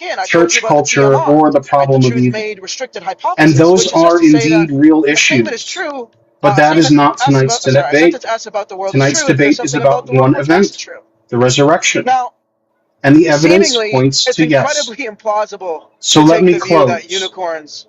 walk in. I told you church about culture the or the TMR, right? problem The of evil. truth-made restricted And hypothesis, those which is just are to say that indeed real a statement is issues. true. But that is not Asks tonight's about, sorry, a debate. sentence asks about the world is Tonight's true if there's debate is something about about the world one which makes it event, true. the resurrection. Now, And the evidence seemingly, points it's to yes. incredibly implausible So to let take me the view that close. unicorns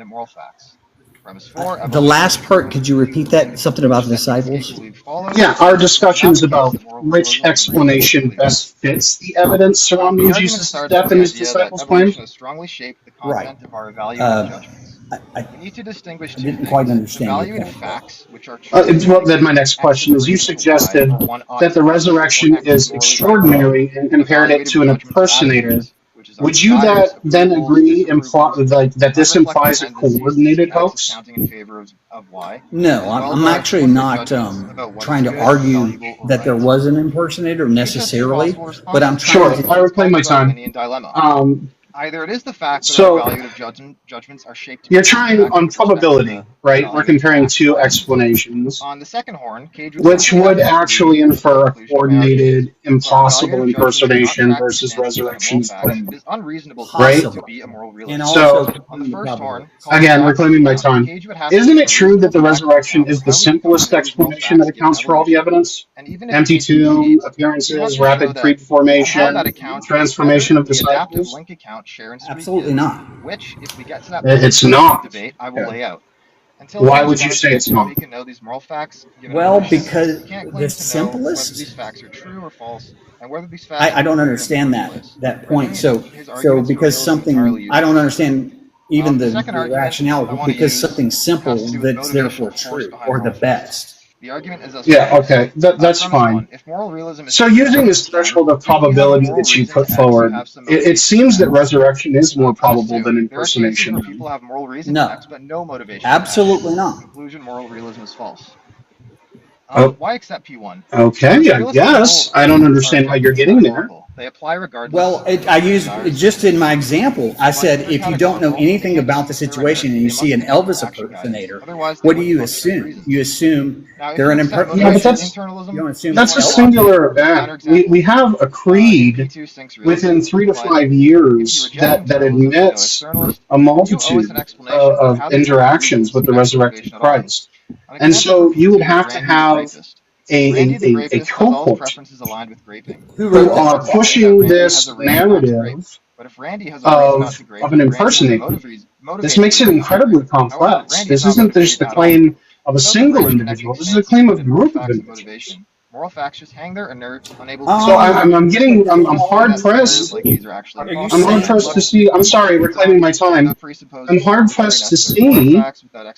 independent moral facts. Premise 4. The last part, could you repeat that? Something about the disciples? Yeah, our discussion is about which explanation best fits the evidence surrounding Jesus' death and his disciples' claims. Strongly shaped the Right. content of our evaluative judgments. I We need to distinguish two didn't things. quite understand your Evaluative point. facts, which are true. Well, then my next question is, you suggested that the resurrection is extraordinary and compared it to an impersonator would you then agree that this implies a coordinated hoax? Counting in favor of Y. No, I'm actually not trying to argue that there was an impersonator necessarily, but I'm trying to... Sure, I reclaim my time. Either it is the fact that our evaluative judgments are shaped... You're trying on probability, right? We're comparing two explanations. On the second horn, Kayj which would actually infer a coordinated, impossible impersonation versus resurrection's claim. It is unreasonable right? to be a moral realist. So, on the first horn, again, reclaiming my time. Isn't it true that the resurrection is the simplest explanation that accounts for all the evidence? Empty tomb, appearances, rapid creep formation, transformation of disciples? Absolutely not. Which, if we get to that It's not. debate, I will lay out. Why would you say it's not? We can know these moral facts, well, because the simplest... these facts are true or false, and whether these facts I don't understand that point. So because something... I don't understand even the rationale, because something simple that's therefore true, or the best. The argument is okay, that's fine. If moral realism is so using this threshold of probability that you put forward, it seems that resurrection is more probable than impersonation. People have moral reason no, but no motivation. Absolutely not. Conclusion: moral realism is false. Why accept P1? Okay, I guess. I don't understand how you're getting there. They apply regardless. Well, I used, just in my example, I said, if you don't know anything about the situation and you see an Elvis impersonator, what do you assume? You assume they're an impersonator. That's a singular event. We have a creed within 3 to 5 years that admits a multitude of interactions with the resurrected Christ. And so you would have to have a cohort who are pushing this narrative of an impersonator. This makes it incredibly complex. This isn't just the claim of a single individual. This is a claim of a group of individuals. Moral facts just hang there inert, unable to... So I'm hard-pressed. I'm hard-pressed to see... I'm sorry, reclaiming my time. I'm hard-pressed to see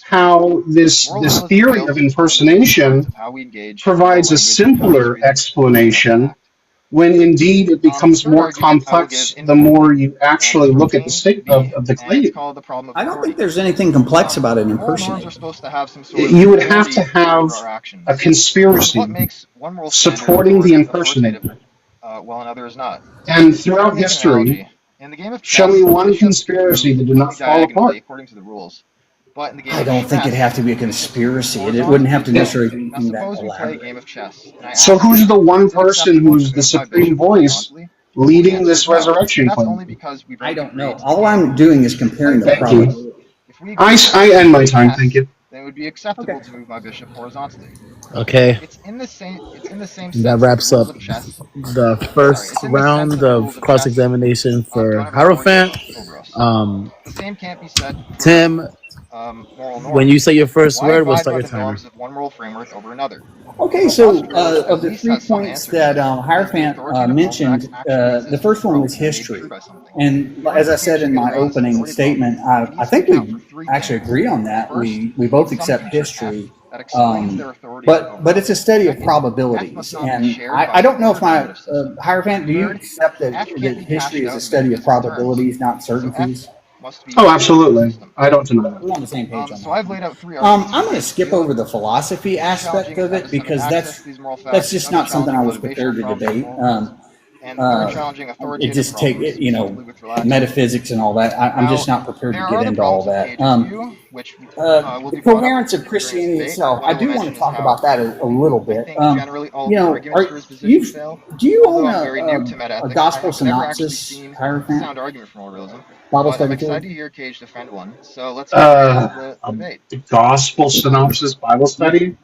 how this theory of impersonation provides a simpler explanation when indeed it becomes more complex the more you actually look at the state of the claim. I don't think there's anything complex about an impersonator. You would have to have a conspiracy supporting the impersonator. While another is not. And throughout history, show me one conspiracy that did not fall apart. According to the rules. But in the game I don't think it'd have to be a conspiracy. It wouldn't have to necessarily be that elaborate. So who's the one person who's the supreme voice leading this resurrection claim? I don't know. All I'm doing is comparing the probability. I end my time, thank you. Then it would be acceptable to move my bishop horizontally. Okay. It's in the same that wraps up the first round of cross-examination for Hierophant. The same can't be said. Tim, when you say your first word, we'll start your timer. One moral framework over another. Okay, so of the 3 points that Hierophant mentioned, the first one was history. And as I said in my opening statement, I think we actually agree on that. We both accept history. But it's a study of probabilities. And I don't know if my... Hierophant, do you accept that history is a study of probabilities, not certainties? Oh, absolutely. I don't deny that. We're on the same page on that. So I've laid out 3 I'm going to skip over the philosophy aspect of it because that's just not something I was prepared to debate. It just takes, metaphysics and all that. I'm just not prepared to get into all that. The coherence of Christianity itself, I do want to talk about that a little bit. Do you own a gospel synopsis, Hierophant? Sound argument for moralism. Bible study I'm excited to hear Kayj defend one. So let's the debate. The gospel synopsis Bible study?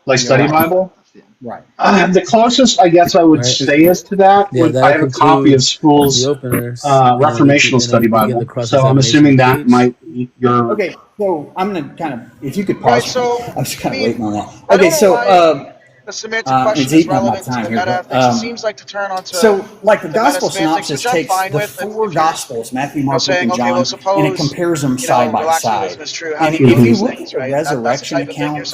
Like study Bible? Right. The closest I guess I would say is to that would I have a copy of School's Reformational Study Bible. So I'm assuming that might be your... Okay, so I'm going to kind of, if you could pause. Right, so, I'm just kind of waiting on that. Okay, so... the semantic question is relevant to meta. It seems like to turn onto so, like the gospel synopsis takes the 4 gospels, Matthew, Mark, Luke, and John, and it compares them side by side. And if you look at the resurrection accounts,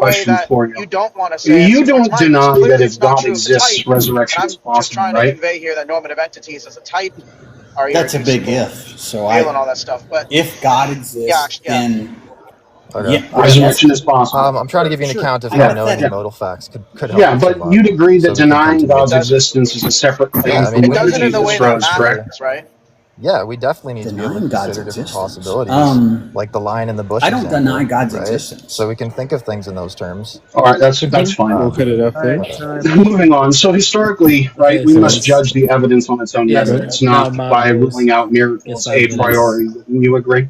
question for you. You don't want to say You don't deny that clearly if God exists, resurrection is I'm just possible, trying right? to convey here that normative entities as a type are That's a big if. So and all that stuff. But if God exists, then Okay. Resurrection is possible. I'm trying to give you an account of Yeah. how knowing Yeah. modal facts could help. Yeah, with but survival. you'd agree that So we can denying continue. God's existence is a separate claim Yeah, I from mean, it doesn't in the way that Jesus, correct? matters, right? Yeah, we definitely need to be able to Denying God's consider different existence. possibilities, like the lion in the bush. I don't example, deny God's right? existence. So we can think of things in those terms. All right, that's fine. We'll cut it off there. Moving on. So historically, right, Okay, we so must it's- judge the evidence on its own Yeah, merits, now not my by rules ruling out miracles is a 5 minutes. priori. Wouldn't you agree?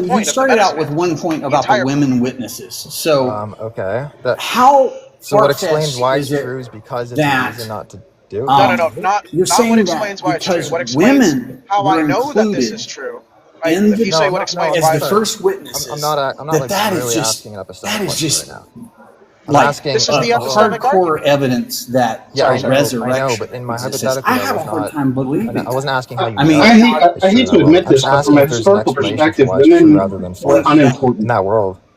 So point you of the started out with medicine. one point about the entire women witnesses. So Okay. how So what explains far-fetched why is it's it true is because it's a that reason not to do it. No, not you're not what saying that explains why it's true. because What explains women how I were know that this included is true. in If the you say No, what no, explains as why the it's first witnesses, I'm not like that is really just asking an epistemic that is question just right now. I'm like asking This is the epistemic hardcore argument. evidence that Yeah, I know, resurrection but in my exists. hypothetical, I that have a was hard not. time believing I wasn't that. asking how you I mean, know I it's true hate in to that world. admit I'm this, just but from asking a if there's an historical explanation for perspective, why it's true women rather than well, false were that in unimportant. that world.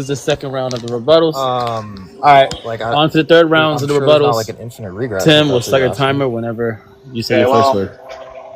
concludes the second round of the rebuttals. All right, like on to the third rounds I'm of the sure there's not rebuttals. like an infinite regress. Tim, if we'll that's what start you're your asking. timer whenever you say Okay, your first well, word.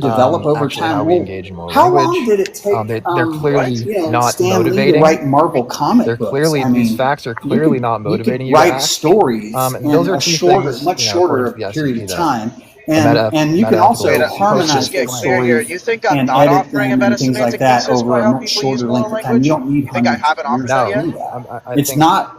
develop over actually time. how we Well, engage in moral how language. long did it take? They're clearly not Stan Lee to motivating. write Marvel comic They're books. clearly I these mean, facts are you clearly could- not motivating you could to write act. stories And those in are a two shorter, things, much you know, shorter according to the period SCP of that time. the And you can also meta-ethical harmonize Let's process those just get here. stories You think I'm and not edit offering a them and things like metasemantic that thesis over about a how much people use shorter moral length of time. You language? don't need You think I hundreds of haven't offered years that to yet? do that. I It's think not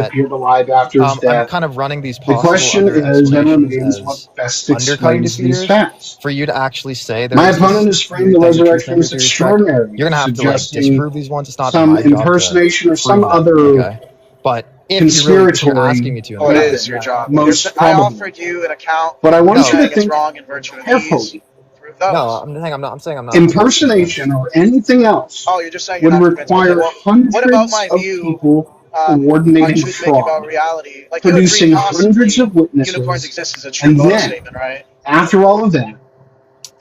that appear to lie after his I'm death. kind of running these The possible question other is and explanations remains as what best undercutting explains these defeaters. facts. For you to actually say My there's opponent has this framed the there's a truth resurrection number as theory is correct, extraordinary, you're gonna have to like suggesting disprove these ones. It's not some my job to impersonation or some prove it, other okay? But if you're asking me to, Oh, it is your job. most I probable. offered you an account. But I want You're you to saying it's think wrong in virtue of these. carefully. Prove those. No, I'm saying I'm not. Impersonation or anything else Oh, you're just saying you're would not convinced. Okay, require well, hundreds what about my of view people on coordinating truth making about fraud, reality? Like, you producing agree possibly hundreds of unicorns witnesses, exist as a true and bonus then, statement, right? after all of that,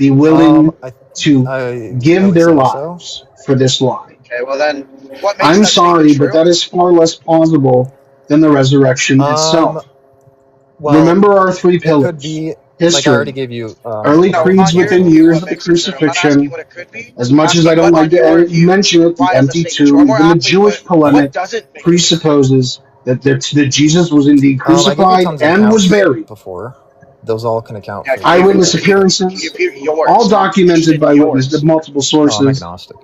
be willing to I give would their say lives for this lie? Okay, well then, what makes I'm that sorry, statement true? but that is far less plausible than the resurrection itself. Well, Remember our three it pillars. could be, History. like I already gave you. Early No, creeds on your within view, years what of the makes it true? I'm not asking crucifixion. what it could be. As much as I don't like to mention it, the why does empty the statement true? Or tomb, more even the aptly Jewish put, polemic what doesn't make it true? presupposes that Jesus was indeed I gave you crucified tons of and was accounts buried. before. Those all can account Yeah, for. can you Eyewitness repeat appearances, yours? all documented by Yours. witness, multiple Oh, I'm sources. agnostic.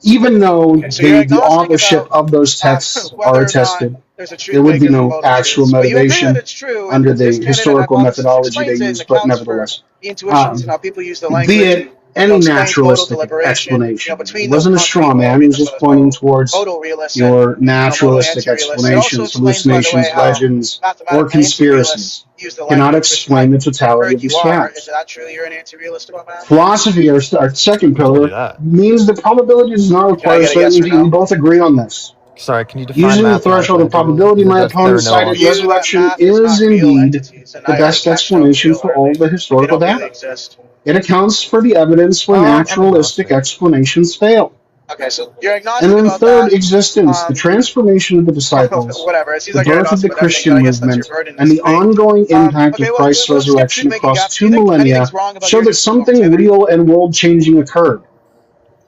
Even though Okay, so you're the agnostic authorship about of those texts are whether or not attested, there's a truth there would be maker from no modal actual truths. But you agree that motivation it's true, under and the this candidate historical hypothesis methodology they explains it and use, but accounts for nevertheless. the intuitions and how people use the language. Be it any explains modal naturalistic deliberation. explanation. Between It wasn't a straw concrete man, he was modal just pointing towards modal realists your and modal naturalistic anti-realists. It also explanations, explains, by the way, hallucinations, how legends, or mathematical conspiracies anti-realists use the cannot language, which explain the totality heard of these you are. Is facts. that true? You're an anti-realist about math? Philosophy, our second Who told you pillar, that? means that probability does not Can I require get a yes or certainty. We no? both agree on this. Sorry, can you define Using the mathematical threshold of anti-realism? probability, Is it my just there opponent are no cited You that resurrection math is is not real indeed entities, and the neither best is that explanation real, for are all they? the They historical don't really data. exist. It accounts for the evidence where I'm naturalistic agnostic. explanations fail. Okay, so you're And agnostic then about third, that. existence, the transformation of the disciples, Whatever. It seems the like you're birth of the agnostic about everything, but Christian I guess that's your movement, burden in and this the debate. ongoing impact Okay, of well, Christ's let's skip resurrection truth-making across gaps. Do 2 you think millennia anything's wrong about show your that existential something activity? real and world-changing occurred.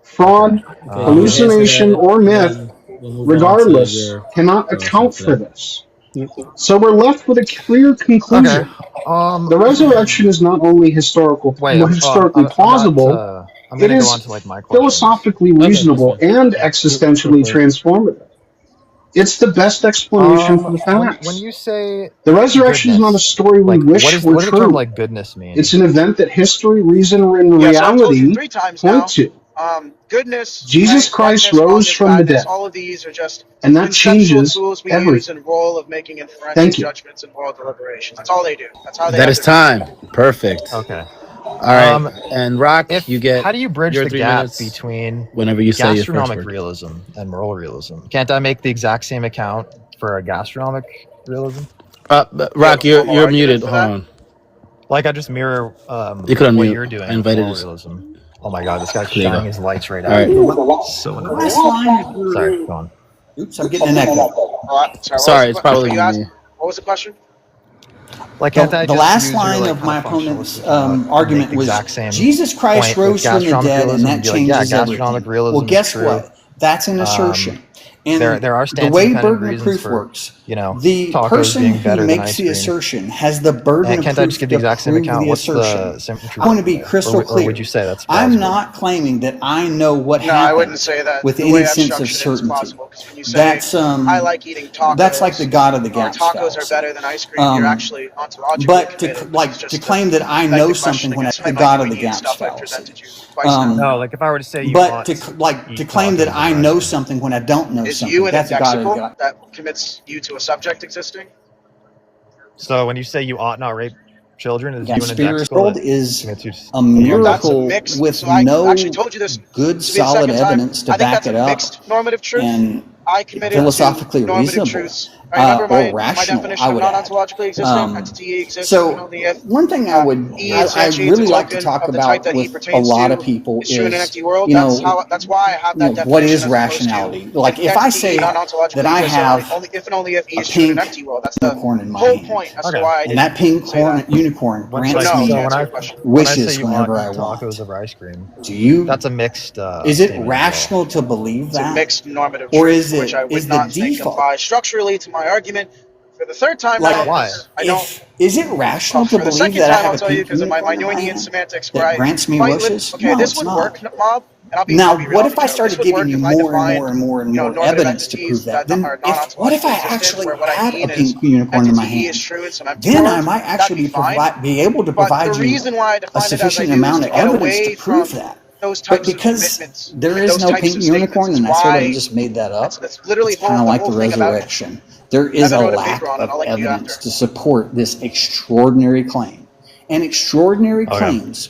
Fraud, Okay, you can answer hallucination, that, or and myth, then we'll move on to regardless, your cannot thoughts account after for that. this. So we're left with a clear Okay. conclusion. The resurrection is not only historically plausible, I'm it gonna go is on to like my questions. philosophically Okay, that's reasonable fine. and Real existentially quick. transformative. It's the best explanation for the facts. When you say The resurrection is not a goodness, story we like wish what were does the term true. like goodness mean? It's an event that history, reason, and Yeah, so I've told you reality 3 times point now. to. Goodness, Jesus right, Christ rightness, rose wrongness, from the badness, dead, all of these are just and that conceptual changes tools we everything. use in role of making inferential Thank you. judgments and moral deliberations. That's all they do. That's how they That have is their time. Perfect. Okay. All right. And Rock, you get How do you bridge your the 3 gap minutes between whenever you say your first gastronomic word. realism and moral realism? Can't I make the exact same account for a gastronomic realism? Rock, You have a formal you're argument muted. for Hold that? on. Like I just mirror You could what unmute. you're doing I with invited moral us. realism. Oh my god, this guy's There you shining go. his lights right All at right. me. So annoying. Last line. Sorry, go on. Oops, I'm getting an echo. Sorry, it's probably you asked? me. What was the question? Like, can't I The just last use your, line like, of kind my of opponent's functionalistic and argument make the was exact same Jesus Christ point with rose from the gastronomic dead, and realism that and be like, yeah, changes gastronomic everything. realism Well, is guess true. what? That's an assertion. And There are the way stance-independent burden of reasons proof for, works, you know, the tacos person being who better than makes ice the cream. assertion has the burden And of can't I proof just give the to exact same prove account? the What's assertion. the same truth? I want to be crystal Or clear. would you say that's I'm plausible? not claiming that I know what No, I wouldn't happened say that. with The any way I've sense of structured it is certainty. plausible. Because when you say, That's I like eating tacos, that's like the God of the or Gaps tacos are fallacy. better than ice cream, you're actually ontologically But committed. to claim that I know something when I the God of the Gaps fallacy. No, like if I were to say you ought But to claim that I know something when I don't know Is something, you an that's a God of the indexical Gaps. that commits you to a subject existing? So when you say you ought not rape children, is you an Spirit indexical world that is commits you a Well, that's a miracle mixed. with So I no actually told you this good, to be the solid second time. evidence to I think back that's it a up, mixed normative truth. and I committed philosophically to normative reasonable, truths. I remember or my rational, definition I of would add. non-ontologically existent. Entity exists So only if one thing I I really like to talk of the type about that he with a pertains lot to of people is true in an is, empty world. you That's know, why I have that definition. what is as opposed to rationality? Like if entity I say non-ontologically that I exists have only if and only if he a is true in an pink empty world. That's the unicorn in my whole hand, point as to why I and that didn't pink say that. unicorn When, grants like, me so when I say wishes you whenever ought I to eat want. tacos over ice cream, Do you? that's a mixed Is it statement as rational to believe It's a that? mixed normative Or truth, is which I it would not the think default? applies structurally to my argument. For the third time Like, now, Why? I don't. is it rational to For the believe second that I time, have I'll a tell you pink because of my unicorn in my Newtonian hand semantics, where that I grants me quite wishes? okay, No, this it's would not. work, Mob, and I'll be Now, real. what if I This started would giving work you if I more and defined, more and more and more normative evidence to entities prove that? that Then, are what if non-ontologically I existent, actually where what I had mean a is pink unicorn in my entity E is hand? true in some empty Then world, I might that'd actually be fine. be able to But provide the you reason why I a define it as I sufficient do is amount to of get evidence to away prove from that. those But types of because commitments there and is those no types pink of statements. unicorn, It's and I sort of why just made that up, that's literally it's kind of the like whole the thing about it. resurrection. There is Evan a wrote a lack paper on it. of I'll link you evidence after. to support this extraordinary claim. And extraordinary Okay. claims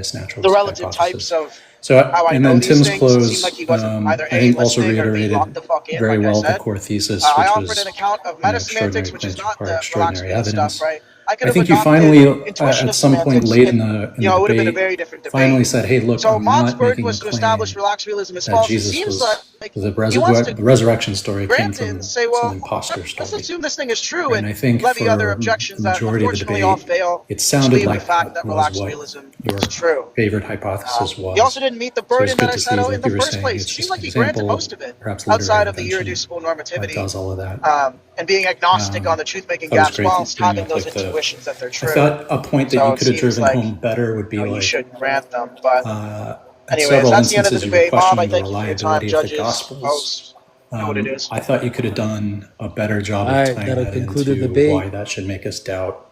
various naturalistic the relative hypotheses. types of So, how I and know then these Tim's things. It close, seemed like he wasn't either I A, think, also listening, or B, reiterated locked the fuck in, very like I well the said. core thesis, I which offered was an account of extraordinary metasemantics, which is claims not require the extraordinary Relaxpian evidence. stuff, right? could I have think you adopted finally, intuition at of some point semantics, late in and the it would have been a debate, very different finally debate. said, "Hey, look, So I'm Mott's not burden making a was to establish claim relaxed realism is that false. It Jesus seems was like the he wants to resurrection story came grant it and from say, some well, imposter let's story." assume this thing is true And and I think levy other for objections the that majority of the unfortunately all debate, fail, it which sounded leave the like fact that that was relaxed what realism your is true. favorite hypothesis He also was. didn't meet the So it's burden that good I to set see, out in like the you were first saying, place. It it's seems just like an he granted example, most of it perhaps outside literary of the invention irreducible that normativity does all of that. and being agnostic on the truth-making That was gaps great whilst bringing having up those like the. intuitions that they're I true. thought a point that So you it could have seems driven like home better would be you like should grant them. But at anyways, several that's the end of the instances you were debate. Mob, I questioning the thank you for your time. reliability of the Judges, Gospels. hosts, know what it is. I thought you could have done a better job All of right, tying that'll that conclude the into debate. why that should make us doubt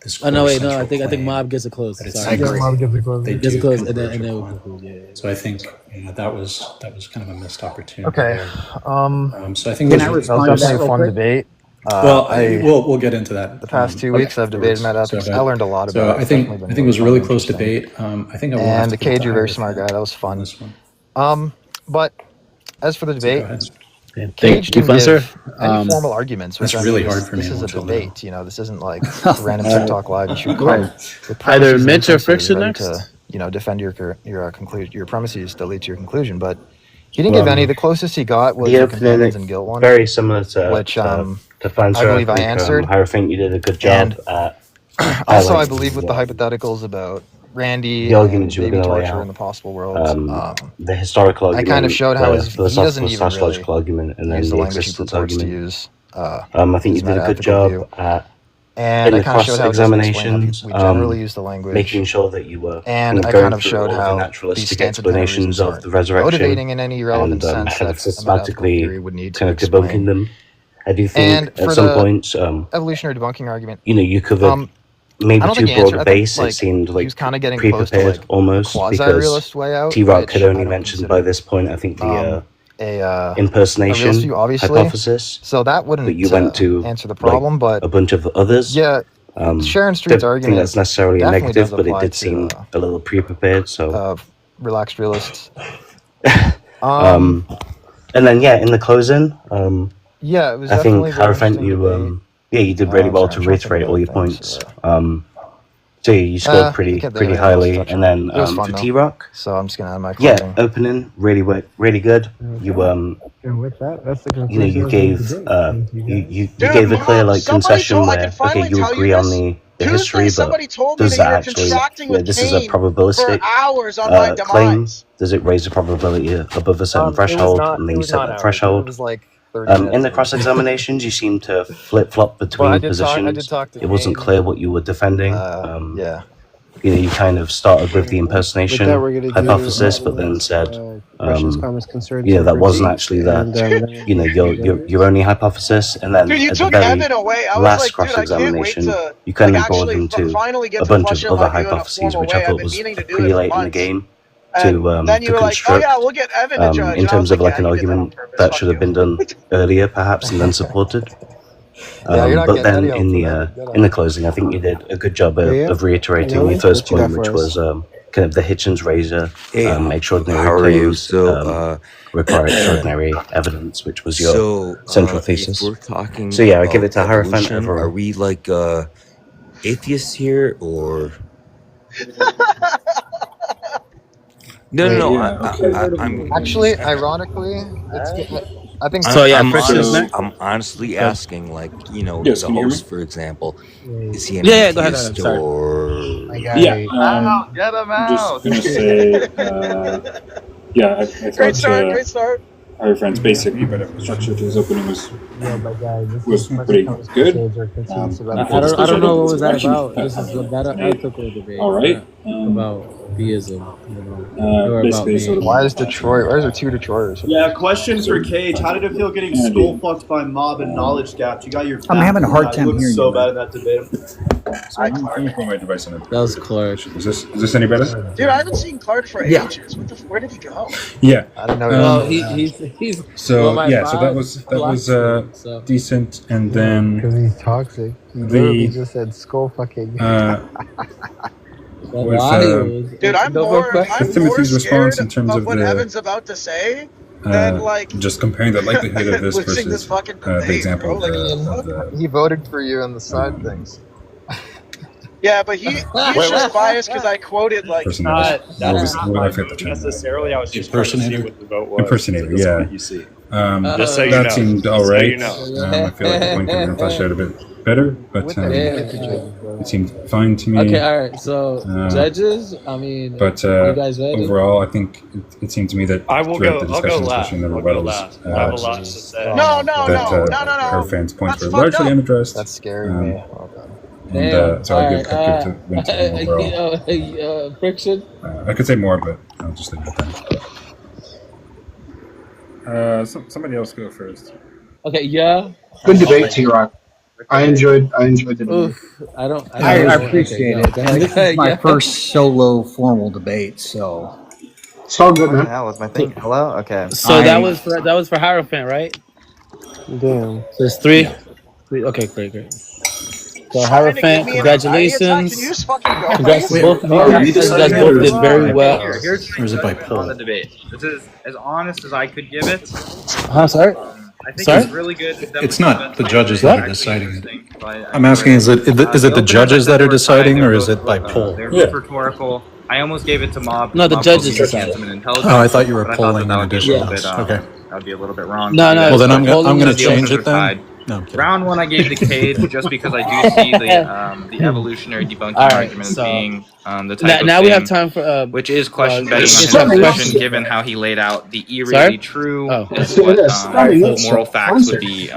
this Oh no, core wait, no. central I think claim Mob gets it close. that it Sorry, seems Mob gives it close. they gets it do close, and converge then we'll upon. conclude. Yeah. So I think that was kind of a missed opportunity. Okay. There. So I think Can those I are- That was respond to that definitely a real fun quick? debate. well, we'll get into that. The past 2 weeks I've debated metaphysics. I learned a lot about it. So I It's think definitely I been think it was a really close interesting. debate. I think I will have And to the give it Kayj, to you're a very smart Hierophant guy. That was on fun. this one. But as for the So debate, go ahead. Kayj Thank you, didn't Fencer. give any formal arguments. Which That's I mean, really hard for me this is a until now. debate. You know, this isn't like a random TikTok live. You shoot Right. the Either premises Mitch or inferences Friction ready next. to, you know, defend your conclusion, your premises that lead to your conclusion. But he didn't give any. The closest he got was the companions and guilt one, very similar to which to Fancer. I believe I answered. I think you did a good job And at also, I highlighting believe with the the hypotheticals about Randy the and arguments you were baby going to lay torture out. in the possible worlds. The historical I argument, kind of showed how the he doesn't philosophical even slash really logical argument, and then use the the language he existence purports to argument. use. I think you his did a good metaethical job view. at And in I the kind of showed how it doesn't explain how cross-examinations, we generally use the language. making sure that you were And I going kind of through showed all of the how these naturalistic standard kind of explanations reasons of aren't the resurrection motivating in any relevant and sense kind that of a metaphysical systematically theory would need to kind of debunking explain. them. I do And think for at some the points, evolutionary debunking argument, you covered I maybe don't too think he broad answered. a I think base. It like seemed he like was kind of getting close to pre-prepared like almost, because quasi-realist way out, T-Rock had which I only don't mentioned consider by this point, I think, the a realist impersonation view, obviously. hypothesis, So that but wouldn't you went to answer the like problem. But a bunch of others. yeah, Sharon Street's Don't think argument that's necessarily a definitely negative, does but it apply did seem to a little pre-prepared. So, relaxed realists. and then in the closing, Yeah, it was I think definitely a very Hierophant, interesting debate. you did really well Sorry, to I'm trying to think reiterate of all your other things. points. So you scored I pretty can't think of anything else to highly, touch and on. then It was fun for though. T-Rock, So I'm just gonna add my closing. opening really good. You And with that, that's the you know conclusion you of gave the debate. you Dude, gave a clear Mob, somebody concession told I where can finally you tell you agree on this. the Tuesday, history, but somebody told me does that that you're actually contracting with this is a Kane for probabilistic hours on my claim? demise. Does it raise the probability above a certain It was threshold, not. and then It you was set not that hours. It threshold? was like 30 In minutes. the cross-examinations, you seem to flip-flop But I between did talk. I positions. did talk to It wasn't Kane. clear what you were defending. Yeah. You kind of started with the With that, impersonation we're gonna do hypothesis, but then said, questions, comments, concerns, that and wasn't critiques, actually and your only hypothesis. And then Dude, you at the took very Evan away. I was last like, dude, I can't wait cross-examination, to you kind of brought actually him to finally get a to bunch flesh of out other my view in a hypotheses, formal which way. I I've thought been was meaning to do pretty it for late in the months. game And then you to were like, oh construct. yeah, we'll get Evan to judge. In And I terms was of like, like an yeah, you did that on argument purpose. that Fuck should have you. been done earlier, perhaps, and then supported. Yeah, you're not But getting then any help in from the that. in the closing, I think you did a good job Yeah. of reiterating Noah, your first what you got point, which for was us? kind of the Hitchens razor extraordinary how are you? claims So, require extraordinary evidence, which was your so central if thesis. we're talking So I give about it to Hierophant evolution, are overall. we like atheists here, or no? Wait, No, Yeah, I'm actually, ironically, I think. So yeah, I'm Friction's next. I'm honestly asking, like, Yes, the can you hear me? host, for example, is he an Yeah, go ahead. atheist Sorry. or? My Yeah, guy. Get him I'm just out! gonna say, I Great thought start, great start. Hierophant's basic structure to his opening was My guy. This was is pretty good. critiques about I I don't know what was that Actually, about. This is a metaethical debate. all right. About theism. Or about Basically, sort of. Why is Detroit? Why is there two Detroiters? Yeah, question for Kayj. How did it feel getting Yeah, skull fucked by Mob and knowledge gaps? You got your. I'm having a hard time You looked hearing so you, bad in that debate. So let me put my device on it. That was Clark. Is this any better? Dude, I haven't seen Clark for Yeah. ages. Where did he go? Yeah. I don't know. Well, he's So well, my yeah, so that mom was blocked me, so. decent, and then because he's toxic. He The- literally just said skull fucking. Well, with, why was- Dude, I'm no more questions. Timothy's scared response in terms of what the Evan's about to say than like just comparing the likelihood of this losing versus this fucking the debate, example bro. of the He voted for you on the side things. Yeah, but he's just biased because I quoted like. That's not necessarily. I was just trying to see what the vote was. Impersonator, yeah. You see. Just so you that know. seemed all Just so right. you know. I feel like the point could have been fleshed out a bit better, but it seemed fine to me. Okay, all right. So judges, I mean, but you guys ready? overall, I think it seemed to me that I will throughout go. the I'll go discussion, last. especially in the I'll go rebuttals, last. I have a lot to say. that her fans' points were largely unaddressed. That's scary, man. And so I'd give to Winston overall. Friction. I could say more, but I'll just leave it there. Somebody else go first. Okay, yeah. Good debate, T-Rock. I enjoyed the debate. I appreciate it. And this is my first solo formal debate, so it's all good, man. That was my thing. Hello. Okay. So that was for Hierophant, right? Damn. So there's three. Okay, great. So Hierophant, congratulations. Congrats to both of you. You guys both did very well. Or is it by poll? On the debate. This is as honest as I could give it. Sorry? I think it's really good. It's not the judges that are deciding it. I'm asking, is it the judges that are deciding, or is it by poll? They're both rhetorical. I almost gave it to Mob. No, the Mob judges decide. decide. Oh, I thought you were polling in addition to this. Okay. That would be a little bit wrong. No. Well, then I'm going to change it then. No, I'm kidding. Round one, I gave the Kayj just because I do see the evolutionary debunking argument as being the type of now thing, we have time for which is question betting on his position, given how he laid out the eerily true is what moral facts would be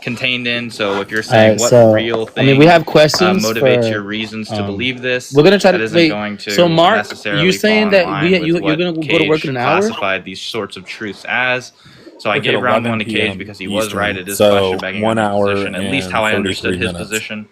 contained in. So if you're saying what real thing we have questions motivates your reasons to believe this, we're gonna try to that isn't going to so Mark, necessarily you saying fall in that line you're with gonna what go to work Kayj in an hour? classified these sorts of truths as. So I Look gave at round 11 one to Kayj PM because he was Eastern. right. It is So, question begging 1 on hour his position, at least and how I understood 33 his minutes. position.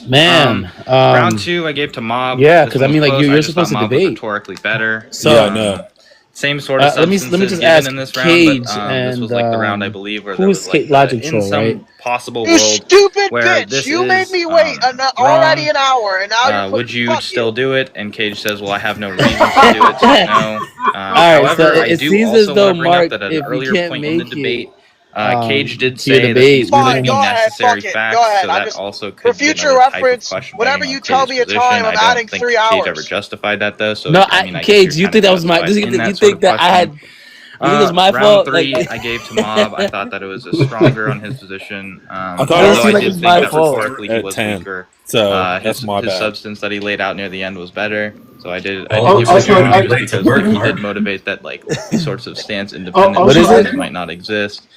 Man, Round two, I gave to Mob. Yeah, This because one I mean, was like close. I you're just supposed thought to Mob was debate. rhetorically better. So Yeah, I know. Same sort of let me substances just given ask in this Kayj round, but this was like the round I believe where there who's was like Logic in Troll, some right? possible You world stupid where bitch! this You is made me wait already an hour, and now you're would you fuck still do it? And Kayj says, "Well, I have no reason to do it." So no. Alright, so However, I it do seems also as though want to bring Mark, up that at if an you earlier can't point in the make debate, it, Kayj did to your say that debate, these could be go ahead, necessary fuck it, facts, go ahead. so I'm that just also could for be future another type of reference. question Whenever betting you on tell Kayj's me a position. time, I I'm don't adding think 3 Kayj ever hours. justified that though. So No, I mean, I guess Kayj, you're you kind think that of was my? justified You in that think sort of that I had? questioning. You think it was my Round fault? three, Like, I gave to Mob. I thought that it was stronger on his position. I thought Although it I like did it's think my that fault. rhetorically he At was 10. weaker. So that's my His bad. substance that he laid out near the end was better. So I did give Also, it to him just because like, he did motivate that like these sorts of stance independent What is that it? might not exist.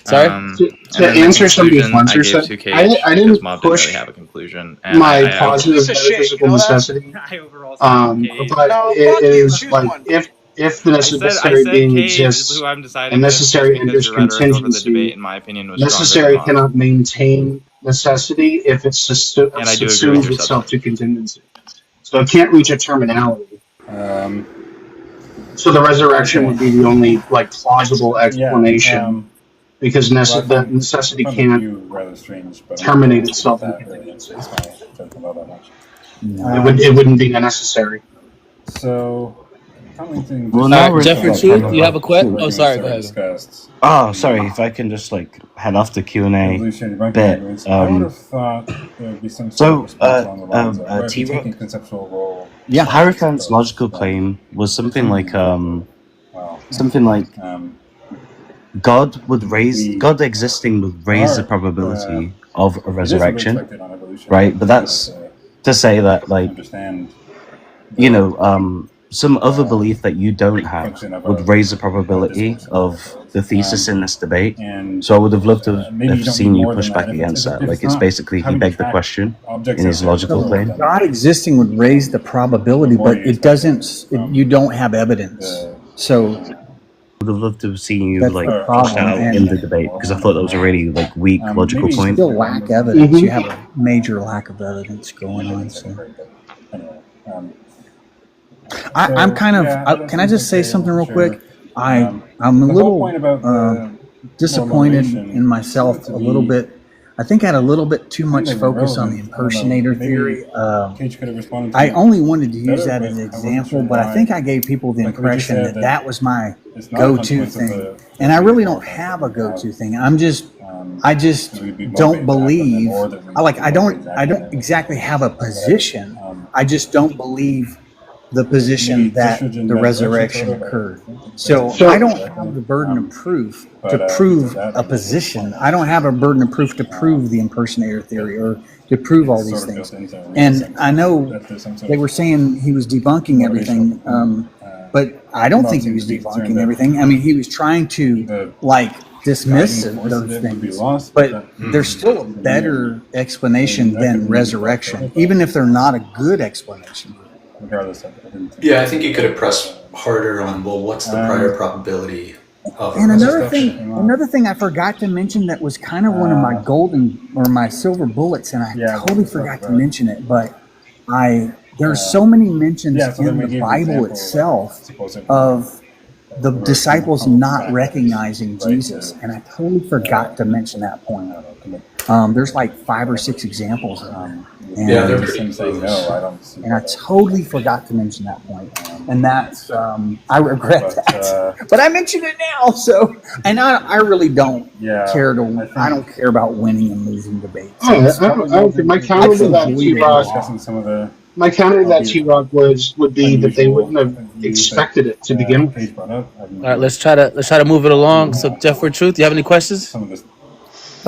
Sorry? To answer somebody's Munzer I gave said, to Kayj I because didn't Mob didn't push really have a conclusion. And my I positive Piece of shit, metaphysical you know that? necessity. I overall But No, it fuck you. is Choose like one. if the I necessary said being Kayj is exists, who I'm and deciding with, necessary just because enters your rhetoric over the debate, contingency, in my opinion, was stronger necessary than Mob's. cannot maintain necessity if it And I do agree with subsumes your itself substance. to contingency. So it can't reach a terminality. So the resurrection would be the only like plausible explanation because the necessity can't terminate itself. It wouldn't be necessary. So, commenting. Well, now we're Jeffrey Truth, you have a question? Oh, sorry, go ahead. Oh, sorry. If I can just like head off the Q&A bit. I would have thought there would be some So, sort of response along the lines of, where if you're T-Rock? taking conceptual role. Yeah, Hierophant's logical claim was something like God existing would raise the probability of a resurrection, right? But that's to say that like some other belief that you don't have would raise the probability of the thesis in this debate. So I would have loved to have seen you push back against that. Like it's basically he begged the question in his logical claim. God existing would raise the probability, but it doesn't. You don't have evidence, so. Would have loved to have seen you That's like the push that out problem, in the debate because I thought that was a really like weak logical You point. still lack evidence. You have a major lack of evidence going on. So. I'm kind of. Can I just say something real quick? I'm a little disappointed in myself a little bit. I think had a little bit too much focus on the impersonator theory. Kayj could have responded to I it only wanted to use better, that as an but I wasn't example, sure but I why. think I gave people the Like, we just impression said that that that was my it's not a go-to consequence of thing. the And I really don't have a go-to thing. I just don't believe, I don't exactly have a position. I just don't believe the position that the resurrection occurred. So I don't have the burden of proof to prove a position. I don't have a burden of proof to prove the impersonator theory or to prove all these things. And I know they were saying he was debunking everything, but I don't think he was debunking everything. I mean, he was trying to dismiss those things, but there's still a better explanation than resurrection, even if they're not a good explanation. Regardless of Yeah, I think you could have pressed harder on, well, what's the prior probability of And another thing I forgot to mention that was kind of one of my my silver bullets, and I totally forgot to mention it, but there's so many mentions in the Bible itself of the disciples not recognizing Jesus, and I totally forgot to mention that point. There's like 5 or 6 examples of them. And, they're pretty and I totally forgot to mention that point, and that's I regret that. But I mentioned it now, so and I really don't care to. I don't care about winning and losing debates. I don't think my counter to that T-Rock. My counter to that T-Rock would be that they wouldn't have expected it to begin with. All right, let's try to move it along. So, Jeff for Truth, do you have any questions?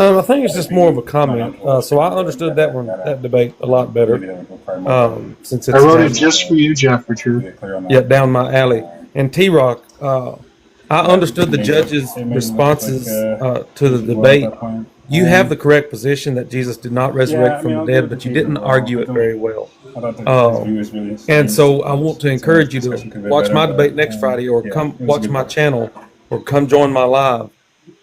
I think it's just more of a comment. So I understood that debate a lot better. Since it's I wrote it just for you, Jeff, for Truth. Yeah, down my alley. And T-Rock, I understood the judge's responses to the debate. You have the correct position that Jesus did not resurrect from the dead, but you didn't argue it very well. And so I want to encourage you to watch my debate next Friday, or come watch my channel, or come join my live.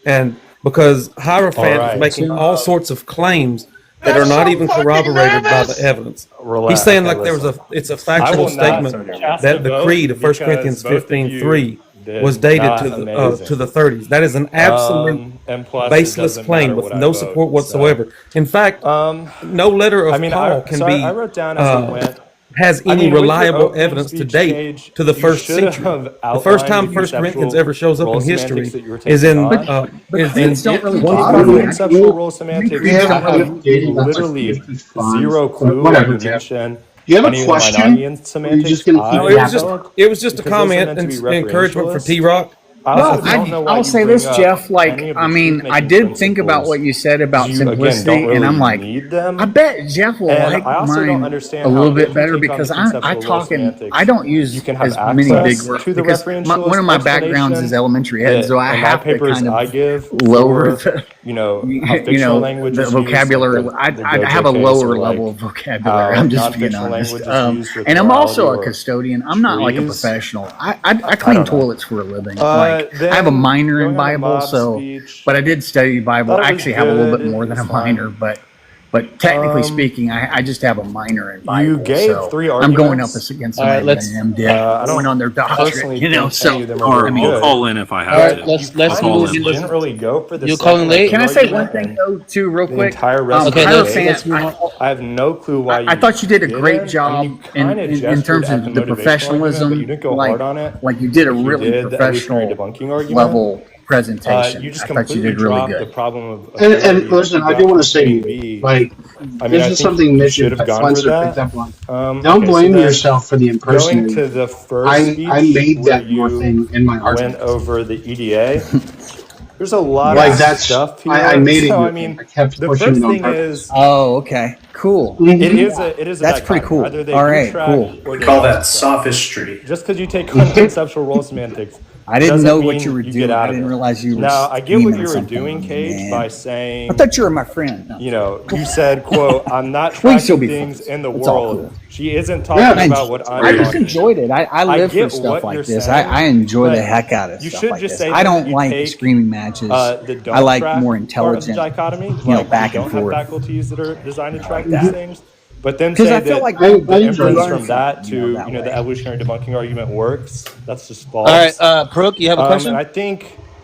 And because Hierophant is making all sorts of claims that are not even corroborated by the evidence. He's saying like it's a factual statement that the creed of 1 Corinthians 15:3 was dated to the 30s. That is an absolute baseless claim with no support whatsoever. In fact, no letter of Paul can be has any reliable evidence to date to the first century. The first time 1 Corinthians ever shows up in history is in conceptual role semantics. Literally zero clue what you mention. Do you have a question? It was just a comment and encouragement for T-Rock. I'll say this, Jeff. I did think about what you said about simplicity, and I'm like, I bet Jeff will like mine a little bit better because I talk and I don't use as many big words because one of my backgrounds is elementary ed, so I have to kind of lower the the vocabulary. I have a lower level of vocabulary. I'm just being honest, and I'm also a custodian. I'm not like a professional. I clean toilets for a living. I have a minor in Bible, but I did study Bible. I actually have a little bit more than a minor, but technically speaking, I just have a minor in Bible. You gave 3 arguments. I'm going up against somebody that I'm dead, going on their doctorate, I'll call in if I have to. Let's move. You didn't really go for the. You're calling late. Can I say one thing though, too, real quick? I have no clue why. I thought you did a great job in terms of the professionalism. You didn't go hard on it. Like you did a really professional level presentation. You just I thought you did really good. The problem of and listen, I do want to say, this is something Mitch Fletcher picked up on. Don't blame yourself for the impersonating. Going to the first I made that more thing in my argument. Went over the EDA. There's a lot of stuff here. I made it. I kept the pushing first it on thing purpose. is. Oh, okay, cool. It is a. That's pretty cool. All right, cool. Call that sophistry. Just because you take conceptual role semantics. I didn't know what you were doing. I didn't realize you were. Now I get what you were doing, Kayj, by saying. I thought you were my friend. No. You said, "quote I'm not tracking things in the world." She isn't talking about what I'm. I just enjoyed it. I live for stuff like this. I enjoy the heck out of stuff like this. I don't like screaming matches. I like more intelligent, dichotomy, back and forth. Faculties that are designed to track these things. But then say I feel that like the inference from that to the evolutionary debunking argument works. That's just false. All right, Brooke, you have a question? And I think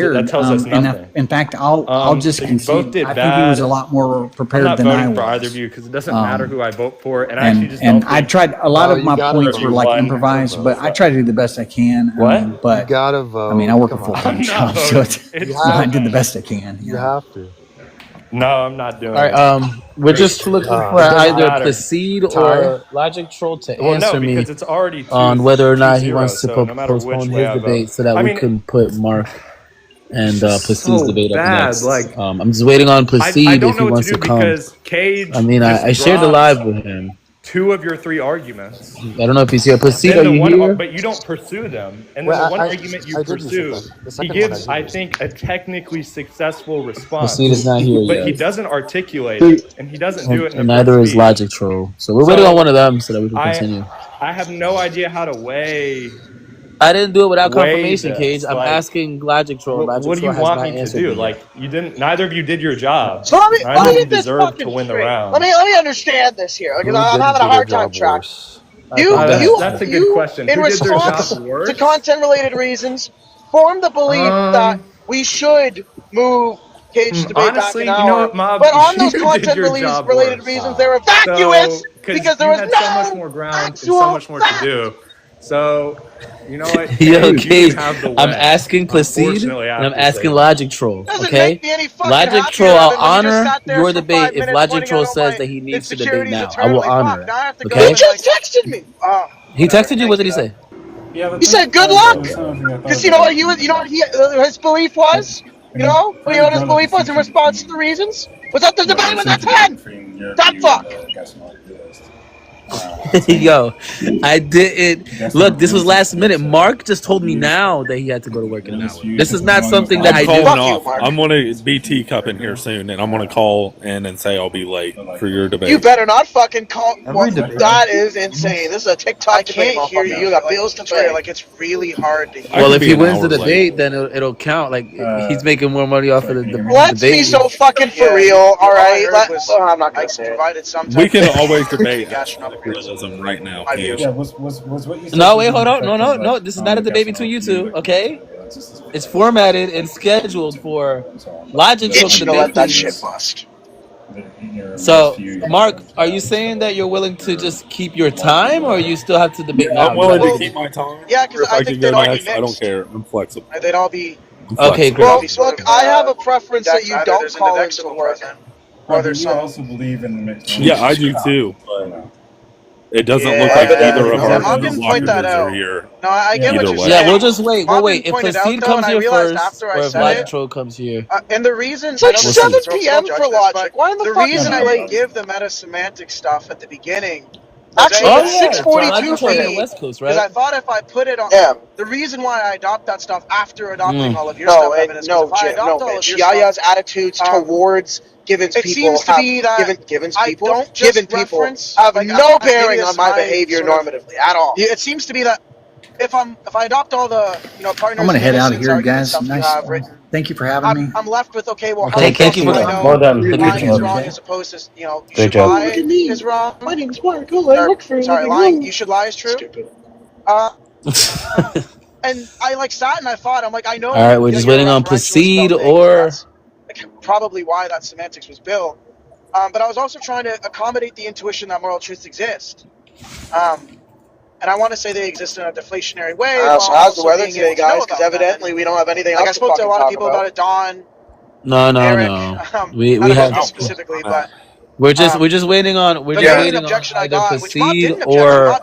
prepared. That tells us nothing. In fact, I'll just so you concede. both did I think he was bad. a lot more I'm prepared not than I voting was. for either of you because it doesn't matter who I vote for, and I actually just don't I think- tried. A lot No, of you my gotta points vote. were like One improvised, vote, but I try to do the best I can. What? But You gotta vote. I mean, I work a Come on. full-time I'm job, not so voting. I did the best I can. You have to. No, I'm not doing All it. right. We're just looking for doesn't either matter. proceed Ty? or Logic Troll to Well, answer no, me because it's already on whether or not he 2-0, wants to so no matter which postpone way his I vote. debate so that I we mean, can put Mark and Placid's so debate up bad, next. like- I'm just waiting on I Placid don't if know he what wants to to do come. because Kayj. I mean, I just shared the dropped live with him. 2 of your 3 arguments. I don't know if he's here. Placide, are you here? But you don't pursue them. And then the one argument you pursue, he gives, I think, a technically successful response. Placide is not here but yet. he doesn't articulate it, and he doesn't do it in and a neither is speech. Logic Troll. So we're waiting on one of them so that we can continue. I have no idea how to weigh. I didn't do it without confirmation, Kayj. I'm like, asking Logic Troll. What do you want me to do? Like, you didn't. Neither of you did your job. So let me get this deserved to fucking win the straight. round. Let me understand this here, because I'm having a hard time tracking. That's a good question. In response to content-related reasons, form the belief that we should move Kayj debate back an hour. You know what, Mob, but on those content-related reasons, they were vacuous because there was so much more ground and so much more to do. So, you know what? Yo, Kayj, I'm asking Placide and I'm asking Logic Troll. Okay, Logic Troll, I'll honor your debate if Logic Troll says that he needs to debate now. I will honor it. Okay. He just texted me. He texted you. What did he say? He said, "Good luck," because you know what his belief was. You know what his belief was in response to the reasons was that the debate was at 10. That fuck. Yo, I didn't look. This was last minute. Mark just told me now that he had to go to work in an hour. This is not something that I do. I'm gonna be teacup in here soon, and I'm gonna call in and say I'll be late for your debate. You better not fucking call. That is insane. This is a TikTok debate. I can't hear you. You got bills to pay. Like it's really hard to hear. Well, if he wins the debate, then it'll count. Like he's making more money off of the debate. Let's be so fucking for real. All right. I'm not gonna say it. We can always debate realism right now. Yeah, was what you said? No, wait, hold on. No. This is not a debate between you two, okay? It's formatted and scheduled for Logic Troll to let that debate. shit bust. So, Mark, are you saying that you're willing to just keep your time, or you still have to debate now? I'm willing to keep my time. Yeah, because I can go next. I don't care. I'm flexible. They'd all be. Okay, great. Well, look, I have a preference that you don't call into work. Or there's some also believe in the mixed. Yeah, I do too. But it doesn't look like either of our blockers are here. No, I get what you're saying. Yeah, we'll just wait. We'll wait. If Placide comes here first, or if Logic Troll comes here. And the reason It's like 7 p.m. for Logic. Why the reason I didn't give the meta-semantic stuff at the beginning. Actually, it's 6:42 for me. Because I thought if I put it on, the reason why I adopt that stuff after adopting all of your stuff, evidence. No, Mitch. Yaya's attitudes towards Givens people. It seems to be that Givens people have no bearing on my behavior normatively at all. It seems to be that if I adopt all the partners, I'm gonna head out of here, guys. Nice. Thank you for having me. I'm left with well. Thank you for well done. Lying is wrong as opposed to you Great should job. lie is wrong. My name's Mark. Sorry, lying. You should lie is true. Stupid. And I sat and I thought I'm I know. All right, we're just waiting on Placide or. Probably why that semantics was built. But I was also trying to accommodate the intuition that moral truths exist. And I want to say they exist in a deflationary way. So how's the weather today, guys? Because evidently we don't have anything else. I spoke to a lot of people about it. Don. No. We have specifically, but we're just waiting on either Placide or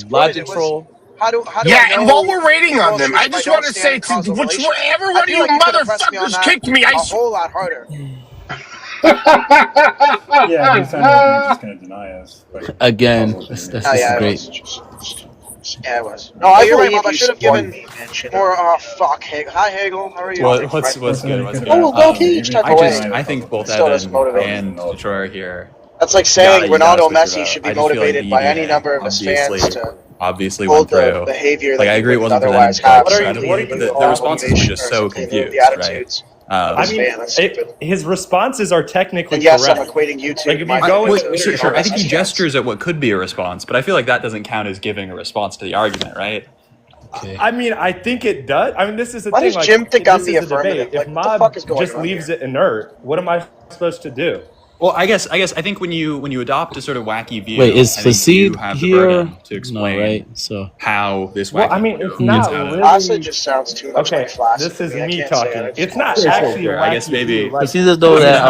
Logic Troll. And while we're waiting on them, I just want to say to whichever one of you motherfuckers kicked me, I a whole lot harder. Yeah, he's just gonna deny us. Again, that's great. Yeah, it was. No, I believe I should have given more. Fuck. Hi, Hegel. How are you? What's good? I think both Evan and Detroit are here. That's like saying Ronaldo Messi should be motivated by any number of his fans to obviously went through. Behavior I agree it wasn't otherwise presented but the responses were just so confused, right? His responses are technically and yes, correct. I'm equating you to. If you go sure. I think he gestures at what could be a response, but I feel like that doesn't count as giving a response to the argument, right? Okay. I think it does. This is the thing. Why does Jim think I'm the affirmative? If Mob just leaves it inert, what am I supposed to do? Well, I think when you adopt a sort of wacky view, wait, is Placide here? To explain right? So how this wacky it's not really. Asa just sounds too much like Flaccid. This is me talking. It's not actually. I guess maybe it seems as though that.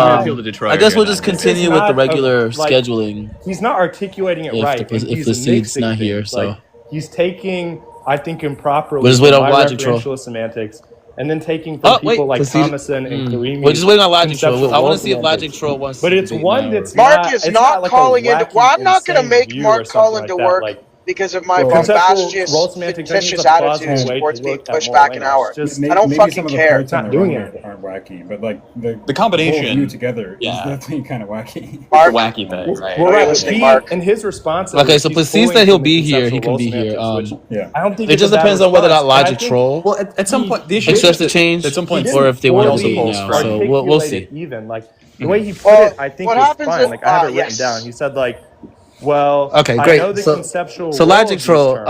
I guess we'll just continue with the regular scheduling. He's not articulating it right. If Placide's not here, so he's taking, I think, improperly. We'll just wait on Logic Troll. Semantics and then taking from people like Thomason and Karimi. We're just waiting on Logic Troll. I want to see if Logic Troll wants. But it's one that's Mark is not calling into. Well, I'm not going to make Mark call into work because of my bombastious, fictitious attitudes towards being pushed back an hour. I don't fucking care. It's not doing it. Aren't wacky, but like the combination view together is definitely kind of wacky. Mark, wacky thing, right? Well, right. Mark and his response. Okay, so Placide said he'll be here. He can be here. Yeah, I don't think it just depends on whether or not Logic Troll. Well, at some point, the issue accepts the change, at some point, or if they want to do it now. So we'll see. Even like the way he put it, I think was fine. Like I have it written down. He said like. Well, okay, great. I know the conceptual so Logic Troll,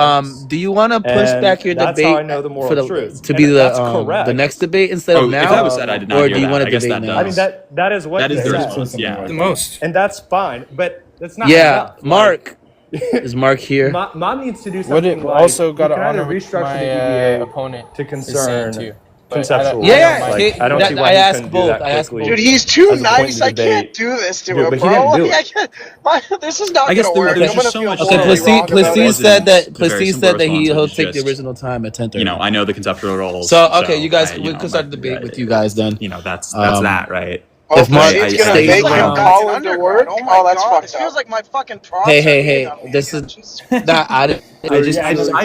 do you want to push back your debate to be the next debate instead of now? If that was said, I did not or hear do you that. want to guess debate that now? I mean that is what that is the response. Yeah, the most, and that's fine. But that's not. Yeah, enough. Mark. Is Mark here? Mob needs to do something. Would also got to honor restructure my the opponent to concern too. Conceptual. Yeah, I don't see why I asked both. Dude, he's too nice. I can't do this to him, bro. I can't. This is not gonna work. I'm gonna feel Placide said that he'll take the original time at 10:30. You know, I know the conceptual roles. So okay, you guys, we can start the debate with you guys then. You know, that's that, right? If Mark stays around, call him to work. Oh, that's fucked up. This feels like my fucking problem. Hey! This is not. I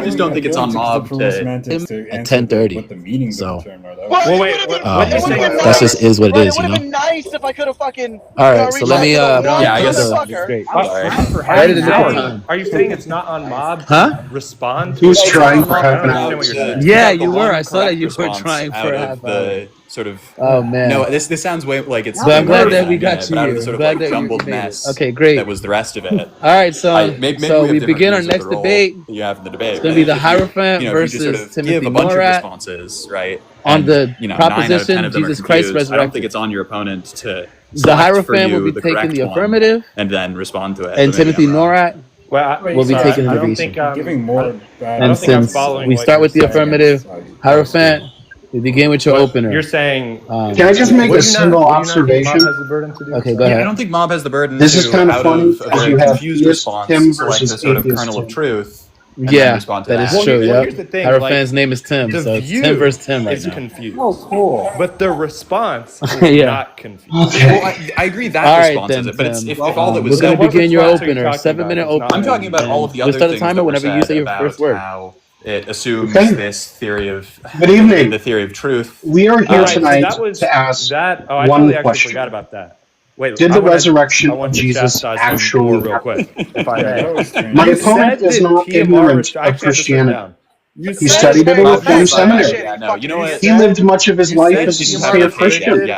just don't think it's on Mob to at 10:30. So. Well, wait. That just is what it is, you know. It would have been nice if I could have fucking. All right, so let me. Yeah, I guess. Great. Are you saying it's not on Mob? Huh? Respond. Who's trying for half an hour? Yeah, you were. I saw that you were trying for half an hour. Sort of. Oh man. No, this sounds way like it's. But I'm glad that we got you. Out of the sort of like jumbled mess. Okay, great. That was the rest of it. All right, so we begin our next debate. You have the debate. It's gonna be the Hierophant versus Timothy give a bunch of Morat responses, right? On the proposition Jesus Christ resurrected. I don't think it's on your opponent to. The Hierophant will be taking the affirmative and then respond to it. And Timothy Morat will be taking the debate. Giving more. And since we start with the affirmative, Hierophant. We begin with your opener. You're saying. Can I just make a single observation? Okay, go ahead. I don't think Mob has the burden. This is kind of funny because you have confused response Tim to like the sort of kernel of truth. Yeah, that is true. Yeah, our fan's name is Tim, so it's Tim versus Tim right now. Confused. Oh, cool. But the response is not confused. Okay. Well, I agree that response is it, but if all that was said, we're going to begin your opener, 7-minute opener. I'm talking about all of the other things that were said say your first word. How it assumes this theory of good evening. The theory of truth. We are here tonight to ask one question. Forgot about that. Wait, did the resurrection of Jesus actually happen? My opponent is not ignorant of Christianity. He studied at a Reformed seminary. He lived much of his life as a sincere Christian,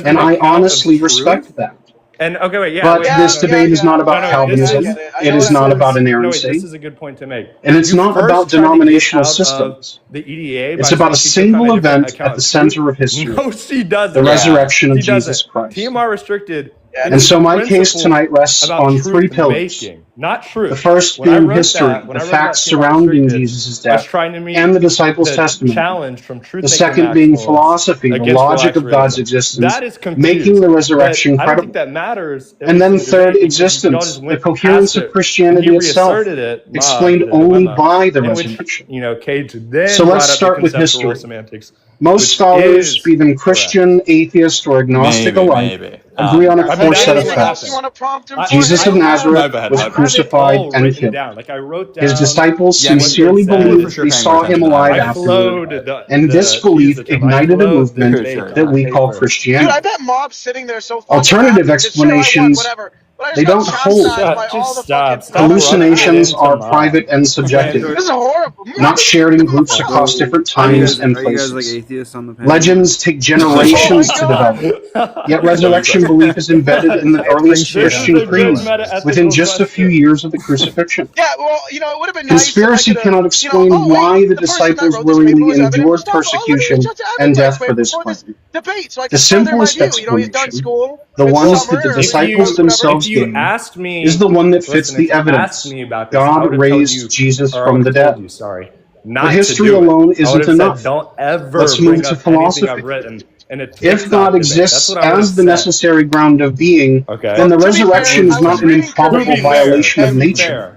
and I honestly respect that. And okay, wait, but this debate is not about Calvinism. It is not about inerrancy. This is a good point to make. And it's not about denominational systems. It's about a single event at the center of history. No, she doesn't. The resurrection of Jesus Christ. TMR restricted. And so my case tonight rests on three pillars. Not truth. The first being history, the facts surrounding Jesus' death, and the disciples' testimony. The second being philosophy, the logic of God's existence, making the resurrection credible. And then third, existence, the coherence of Christianity itself, explained only by the resurrection. So let's start with history. Most scholars, be them Christian, atheist, or agnostic alike, agree on a core set of facts. Jesus of Nazareth was crucified and killed. His disciples sincerely believed they saw him alive afterward, and this belief ignited a movement that we call Christianity. Dude, I bet Mob's sitting there so alternative explanations, they don't hold. Hallucinations are private and subjective, not shared in groups across different times and places. Legends take generations to develop, yet resurrection belief is embedded in the earliest Christian creed within just a few years of the crucifixion. Yeah, well, you know, it would have been Conspiracy cannot explain why the disciples willingly endured persecution and death for this claim. The simplest explanation, the ones that the disciples themselves gave, is the one that fits the evidence. God raised Jesus from the dead. But history alone isn't enough. Let's move to philosophy. If God exists as the necessary ground of being, then the resurrection is not an improbable violation of nature.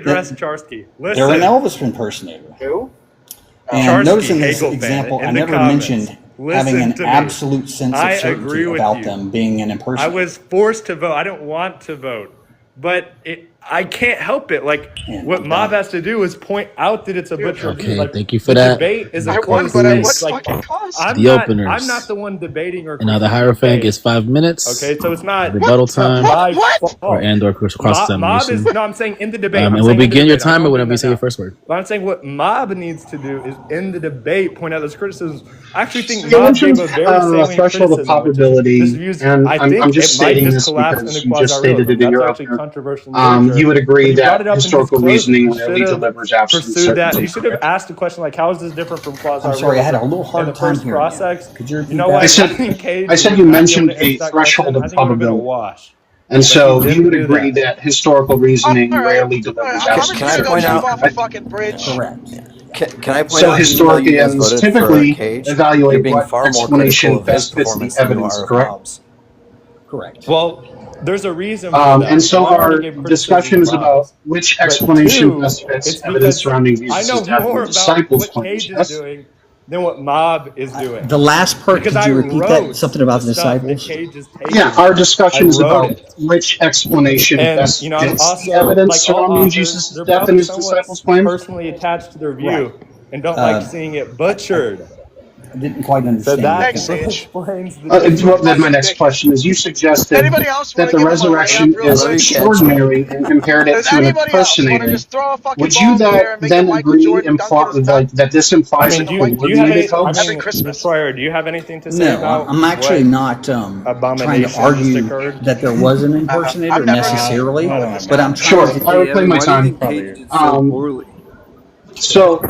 address Charsky. They're an Elvis impersonator. Who? And Charsky, notice in this Hegel fan, example, in I the never comments. mentioned having an to me. absolute sense of I certainty agree with about you. them being an I impersonator. was forced to vote. I don't want to vote, but I can't help it. Like what Mob has to do is point out that it's a butcher. Okay, like, thank you for the that. debate is a That closed concludes space. Like the openers. I'm not the one debating or. And now the Hierophant gets 5 minutes. Okay, so it's not rebuttal time. What? Or and/or cross-examination. Mob is no. I'm saying in the debate. And we'll begin your timer whenever you say your first word. But I'm saying what Mob needs to do is in the debate point out those criticisms. I actually think You Mob gave mentioned a very salient threshold of criticism. probability, and I'm just stating this because you just stated it in your opener. You would agree that historical reasoning rarely delivers absolute certainty. You should have asked a question like, "How is this different from quasi-realism?" I'm sorry, I had a little hard time first hearing process. Could you repeat know that? what? I said you mentioned a threshold of probability. And so you would agree that historical reasoning rarely delivers absolute certainty. Can I point out a fucking bridge? Correct. Can I point So out historians typically evaluate what far more explanation critical of his best fits the performance than you evidence, are of correct? Hobbes. Correct. Well, there's a reason for that. And so One, I our already gave discussion is criticism about Hobbes. which But explanation two, best fits it's evidence because surrounding I Jesus' know death more and about disciples' what claims. Kayj is Yes? doing than what Mob is doing. The last part, Because could you I repeat wrote that? Something about the stuff that disciples? Kayj is taking. Yeah, our discussion I is wrote about it. which explanation And best you know, I'm fits the also evidence like all surrounding authors, Jesus' they're death and probably his somewhat disciples' claims. personally attached to their view Right. and don't like seeing it butchered. I didn't quite So understand. that that. explains the Well, then my next question is, you suggested Anybody else that want the to give him a resurrection layup real is quick? extraordinary and compared it Does to an anybody else want to impersonator. just throw a fucking Would ball you in the air and make a then Michael agree Jordan dunk in his cup? that this I implies mean, a do you have coordinated any? hoax? Every Christmas. Destroyer, do you have anything to say No, about I'm actually what not trying to abomination argue just occurred? that there was an impersonator I've never necessarily, had this but I'm Sure, trying I to. would play my time. So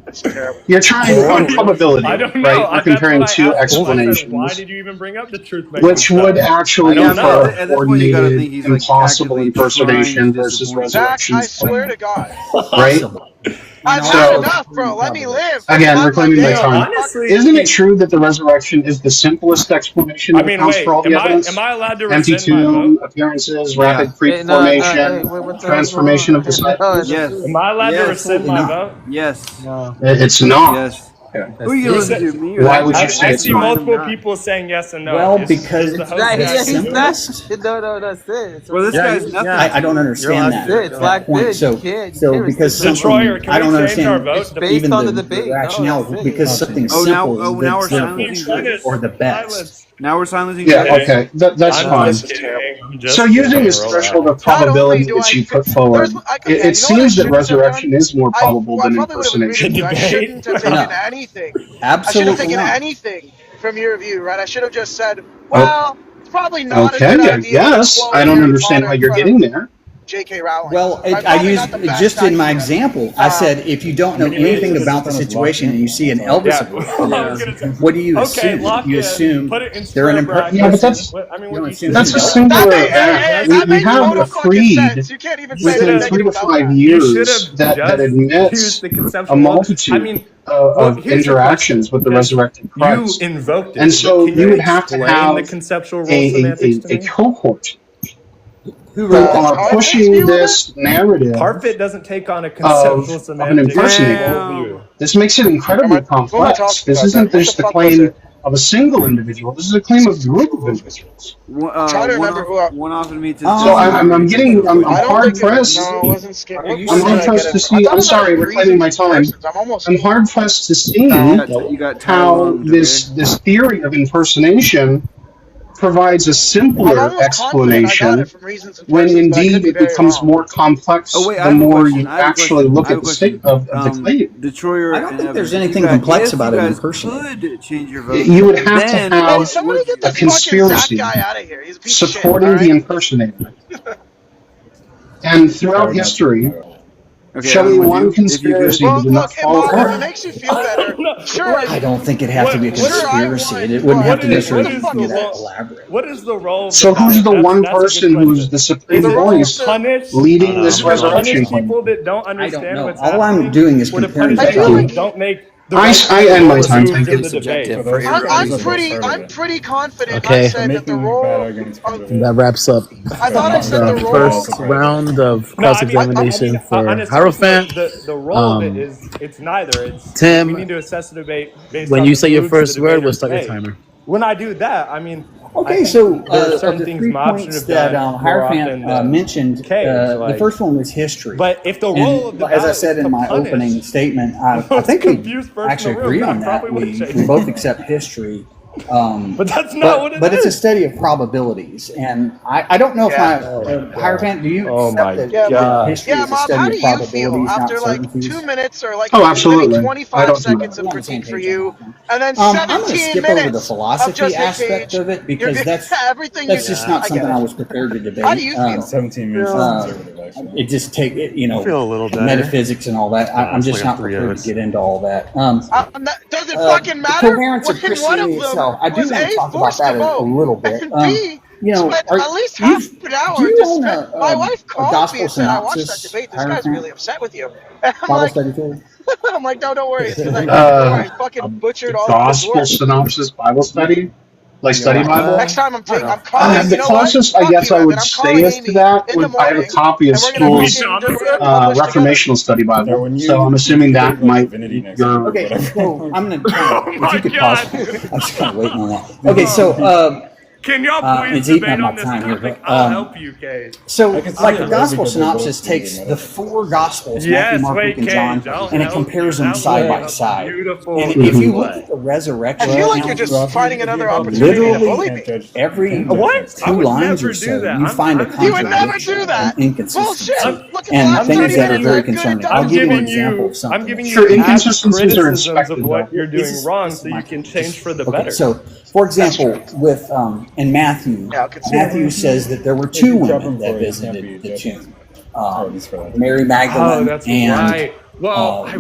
That's terrible. you're trying on probability, I don't know. right? You're comparing two I said, why explanations, did you even bring up the truth-making which stuff? would actually I don't know. infer a coordinated, impossible impersonation versus Zach, resurrection. I swear to God. Right? I've So- had enough, bro. Let me live. Again, Fuck reclaiming my day. time. Honestly, Isn't it true that the resurrection is the simplest explanation I that mean, accounts wait, for all the evidence? am I allowed to Empty rescind my tomb, vote? appearances, rapid pre-formation, transformation of disciples? Am I allowed to rescind my vote? Yes. No. It's not. Yes. Okay. Who are you listening to, me or Why would you I say it's see not? multiple people saying yes and no. Well, Is because the it's host not- not it's doing simplest. it? No, that's it. Well, this Yeah, guy's nothing. I don't understand that, It's that like point. this. So, You can't because Destroyer, something can I don't we change our understand vote? It's based even on the the debate. rationale No, that's it. because something Oh, now- simple oh, now that's we're the silencing or the best. Silence. Now we're silencing. Yeah, Judge. okay, that's I'm fine. just kidding. I'm just So using kidding. this threshold of probability that you put forward, it seems that resurrection is more probable than impersonation. I shouldn't have taken anything. I should have Absolutely taken not. anything from your view, right? I should have just said, well, it's probably not a Okay, good I idea. guess. to quote I don't Harry understand Potter how in you're front getting of there. J.K. Rowling. Well, Right, I probably used not the best just in my idea. example. I said if you don't know anything about the situation and you see an Elvis, what do you assume? You assume they're an impersonator. Yeah, but that's a singular event. We have a creed within 3 to 5 years that admits a multitude of interactions with the resurrected Christ. You invoked it. And so Can you would have to explain have the conceptual role semantics to a me? cohort Who who wrote that? are pushing this narrative Parfit doesn't take on a conceptual of an semantic impersonator. worldview. This makes it incredibly complex. This isn't just the claim of a single individual. This is a claim of a group of individuals. Try to remember who. One offered me to. So I'm hard pressed. No, it wasn't scary. I'm hard pressed to see. I'm sorry, reclaiming my time. I'm hard pressed to see how this theory of impersonation provides a simpler explanation when indeed it becomes more complex the more you actually look at the state of the claim. Detroyer, I don't think there's anything complex about an impersonator. Change your vote. You would have to have a conspiracy supporting the impersonator. And throughout history, show me one conspiracy that did not fall If it apart. makes you feel better, sure. I don't think it'd have to be a conspiracy. It wouldn't have to necessarily be that elaborate. What is the role of So who's the one person who's the supreme voice punish leading this punish resurrection claim? people that don't I understand don't know. what's All happening? I'm doing is Or to comparing punish the people two. that don't make I end my time. Thank you. I'm pretty confident. I said that the role. That wraps up I thought I said the first round of cross-examination for Hierophant. The role of it is it's neither. It's Tim, we need to assess the debate based when on you the say your moods first the word, we'll debaters start your say. timer. When I do that, I mean, Okay, I so there are of certain the things 3 Mob should points have that done more Hierophant often than mentioned, Kayj, the first one was history. But if the role of the as I ballot said is in to my punish opening statement, I think we actually agree on that. We both accept history. But that's not what it But is. it's a study of probabilities, and I don't know if Hierophant, do you accept that history is a Mob, how study do of you probabilities, feel not after like certainties? 2 minutes or like Oh, absolutely. maybe I 25 don't do seconds that. of critique for you, and then I'm going to 17 skip over the minutes of philosophy just hit aspect Kayj? of it because everything that's you just not I get something it. I was prepared to debate. How do you feel? 17 minutes conservative, actually. It just take it, you know, I feel a little better. metaphysics and all that. I'm it's just like not a 3 prepared hours. to get into all that. Does it fucking matter? Coherence of When one Christianity of them itself, I do was want to A, talk about forced to that a vote, little bit. and B, You know, spent at least half an hour do you just own spent. My wife called me and said, "I watched that debate. This guy's really upset with you." And I'm Bible like, study tool? I'm like, no, don't worry. It's because I fucking butchered all of his Gospel work. synopsis Bible study, like study Bible. Next time I'm calling. The You know closest what? I guess you, I would Evan. I'm say calling is to Amy that in the would I have a morning, copy of and we're gonna School's publish together. Reformational Study Bible. So I'm assuming that might be your. Okay, so I'm going to if you could pause. I'm just kind of waiting on that. Okay, so Can y'all please it's eating debate up my on this time here, topic? but, I'll help you, Kayj. So, like the gospel synopsis takes the 4 gospels, Matthew, Mark, Luke, and John, and it compares them side by side. And if you look at the resurrection, I feel like you're just finding another opportunity to bully me. every What? I 2 would lines never or do so, that. you find a You would never contradiction do that. and inconsistency, Bullshit. and things that are very concerning. I'll give you an example of something. I'm giving you Sure, past inconsistencies are criticisms of expected, what though. you're doing wrong, so you can change for the Okay, better. so for example, with in Matthew, Matthew says that there were 2 women that visited the tomb, Mary Magdalene and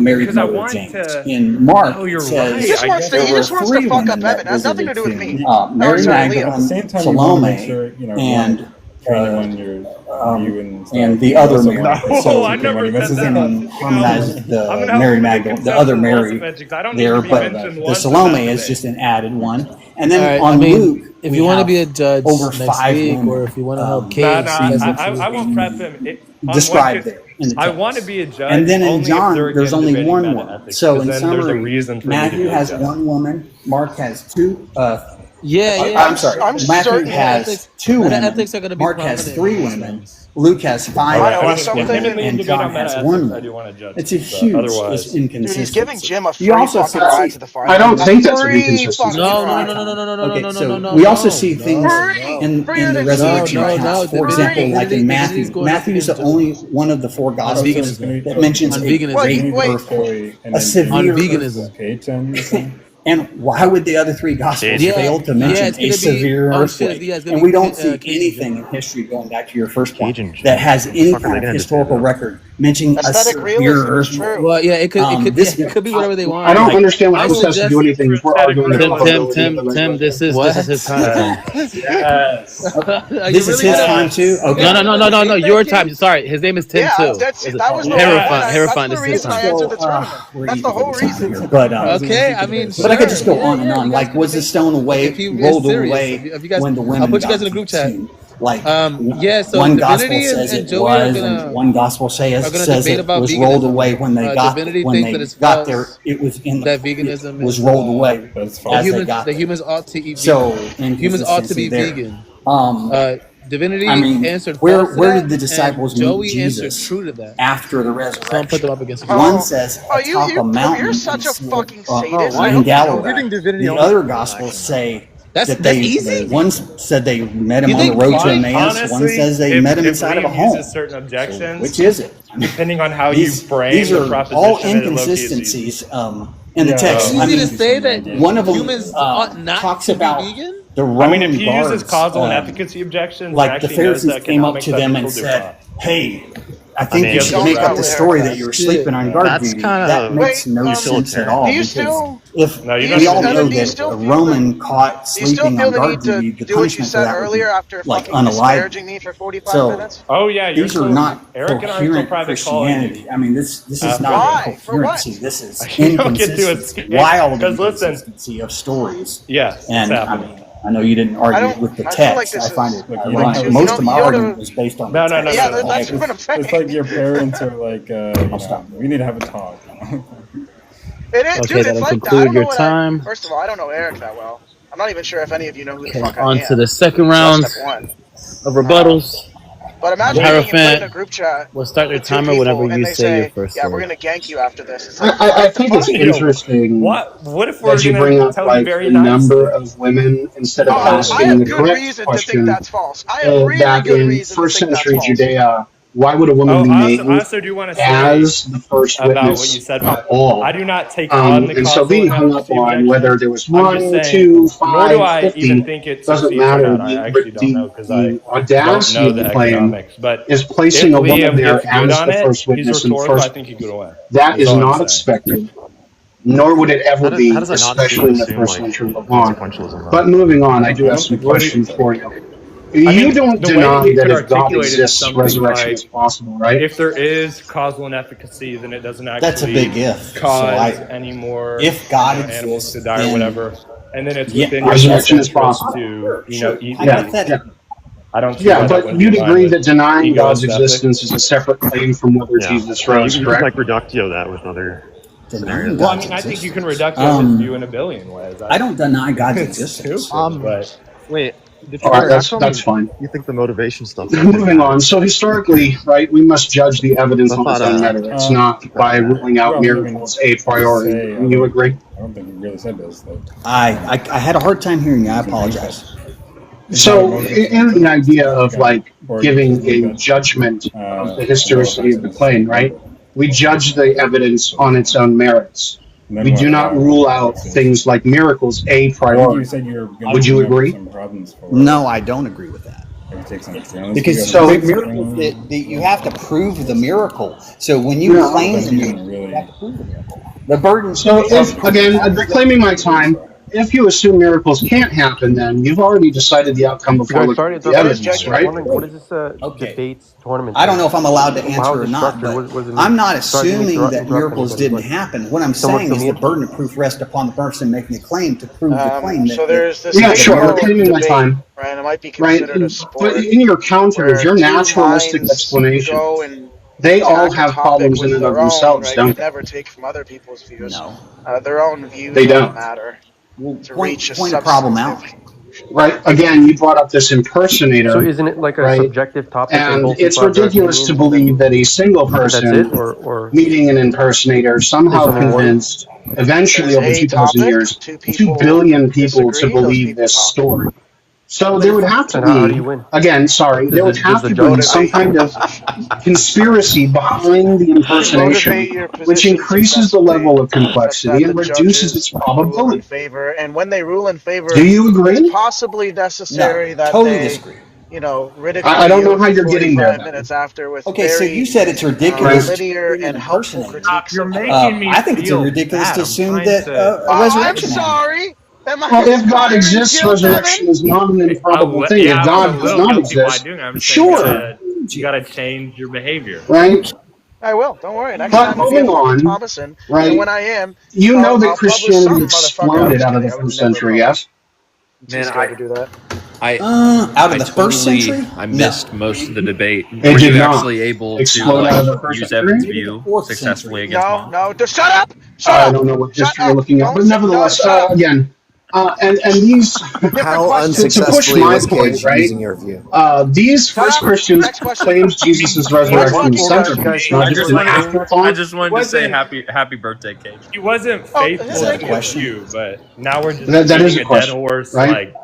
Mary because I Mother of want James. to. In Mark, Oh, you're it says right. He just wants to fuck up Evan. It has nothing to do with me. Mary sorry, Magdalene, Salome, and the other Mary. So I never we said can that. harmonize the Mary Magdalene, the other Mary there, but the Salome is just an added one. And then on Luke, if you want to be a judge over next 5 week, women, or if you want to help Kayj, I won't prep him. described there. I want to be a judge. And then in only John, if there's only debating one meta woman. ethics, So in then there's a summary, reason for me to Matthew be a has judge. 1 woman, Mark has 2. Yeah. I'm sorry. I'm Matthew certain has 2 women. ethics are gonna be Mark has prominent 3 in women. Luke has 5 plus something women, and John has 1 woman. It's a huge inconsistency. Dude, he's giving Jim a free You also fucking see- ride to the farm. I don't think that's an Free inconsistency. fucking ride. Okay, so we also see things in the resurrection accounts. For example, like in Matthew. Matthew is the only one of the 4 gospels that mentions a great earthquake, a severe on veganism. earthquake. And why would the other 3 gospels fail to mention a severe earthquake? And we don't see anything in history, going back to your first point, that has any kind of historical record mentioning a severe earthquake. Well, yeah, it could be whatever they want. I don't understand why this has to do anything. We're arguing Tim, this is his time. This is his time too. Okay. No, your time. Sorry, his name is Tim too. That was the Hierophant. That's the reason I answered the tournament. That's the whole reason. But okay, I mean, but I could just go on and on. Like, was the stone rolled away when the women? I'll put you guys in a group chat. Like, so one Divinity gospel says and it Joey was, are gonna, and one gospel says it about was veganism. rolled away when they got Divinity when thinks they that it's got false, there. It was in that veganism it was is, rolled away as they got the there. humans ought to eat. So humans ought to be there. vegan. Divinity answered where false to that, did the disciples and meet Joey Jesus answered true to that after the resurrection? Don't put them up against One says atop a mountain. You're such a fucking in sadist. Galilee. The other gospels say that easy. One said they met him on the road to Emmaus. One says they met him inside of a home. Certain objections, so which is it? Depending on how you frame these the are proposition, all inconsistencies in the text. It's easy to say that one of them humans ought not talks to about be vegan. the Roman if he guards, uses causal and efficacy objections, like the Pharisees came up to them and said, "Hey, I think you should make up the story that you were sleeping on guard duty. That makes no sense at all. Because if we all know that a Roman caught sleeping on guard duty, the punishment for that would be like unalive. So these are not coherent Christianity. I mean, this is not coherency. This is inconsistency, wild inconsistency of stories. And I mean, I know you didn't argue with the text. I find it ironic. Most of my argument was based on the text. Yeah, that's what I'm saying. It's like your parents are like, we need to have a talk. It is, Okay, dude, that'll it's like conclude I don't know your time. First of all, I don't know Eric that well. I'm not even sure if any of you know who the Okay, fuck I on am. to the second round of rebuttals. But imagine being put in a group chat. We'll start your with two timer people whenever and you they say your first yeah, word. we're gonna gank you after this. It's like, I think it's interesting What if we're that you gonna bring up tell like you very the nice? number of women instead of I asking have the good correct reason to think question. that's false. I have really That good in reason to first think that's century false. Judea, why would a woman be I named also do want to say as the first about what you witness said. at all? I do not take on the And so causal being hung up inefficacy on objection. whether there was I'm just 1, saying, 2, nor 5, do I 50 even think it doesn't succeeds or matter. not. I actually don't know because I The audacity don't of know the the claim economics. But is placing if a woman Liam there gets good as on the it, first he's witness in rhetorical. I first. think he's going to win. That That's is all I'm not saying. expected, nor would it ever be, How does that not especially in the assume first like century of law. consequentialism? Though? But moving on, I do have some questions for you. I You mean, don't the way that deny you that could if God articulate it is exists, something resurrection is like, possible, right? if there is causal inefficacy, then it doesn't actually That's a big if. cause any more if God animals exists, to die or whatever. And then it's yeah, within your resurrection is self-interest possible. to, eat Yeah. I don't see Yeah, why that but wouldn't you'd be fine agree with that denying God's egoist ethics. existence is a separate claim from whether Jesus rose, You correct? can like reductio that with other scenarios. Well, I mean, I think you can reductio his view in a billion ways. I don't deny God's It's existence. stupid, but Wait, did All right, that's fine. You think the motivation stuff? Moving on. So historically, right, we must judge the evidence on its own merit. It's not by ruling out miracles a priori. You agree? I don't think he really said this. I had a hard time hearing you. I apologize. So, in the idea of like giving a judgment of the historicity of the claim, right? We judge the evidence on its own merits. We do not rule out things like miracles a priori. Would you agree? No, I don't agree with that. Because miracles, you have to prove the miracle. So when you claim the miracle, you have to prove the miracle. The burden. So, if again, I'm reclaiming my time. If you assume miracles can't happen, then you've already decided the outcome before looking at the evidence, right? What is this debates tournament? I don't know if I'm allowed to answer or not, but I'm not assuming that miracles didn't happen. What I'm saying is the burden of proof rests upon the person making the claim to prove the claim. So there's this reclaiming my time. Right, it might be considered a sport. But in your counters, your naturalistic explanations, they all have problems in and of themselves, don't they? Never take from other people's views. No. Their own views They don't matter. To point a problem out. Right. Again, you brought up this impersonator. So isn't it like a subjective topic? And it's ridiculous to believe that a single person meeting an impersonator somehow convinced, eventually over 2,000 years, 2 billion people to believe this story. So there would have to be, again, there would have to be some kind of conspiracy behind the impersonation, which increases the level of complexity and reduces its probability. And when they rule in favor, do you agree? It's possibly necessary that totally they, disagree. ridicule. I don't know how you're getting there. Minutes after with okay, so you said it's ridiculous. Linear and helpful critiques. You're making me I think it's ridiculous to assume that a resurrection. I'm sorry. Well, if God exists, resurrection is not an improbable thing. If God does not exist, sure. You got to change your behavior. Right? I will. Don't worry. Next But time I'll be moving on, Thomason, right? And when I am, you know that I'll Christianity exploded out of the first century, yes? Man, I do that. Out of the first century? I missed most of the debate. It Were did you not actually able to explode out of the first use century? Evan's view successfully against mine? No, just shut up! I don't know what history you're looking at, but nevertheless, again, and these How to push my point, right? using your view? These first Christians claimed Jesus' resurrection was central. I just wanted to say happy birthday, Kayj. He wasn't faithful to you, but now we're just that is a dead question, horse, right?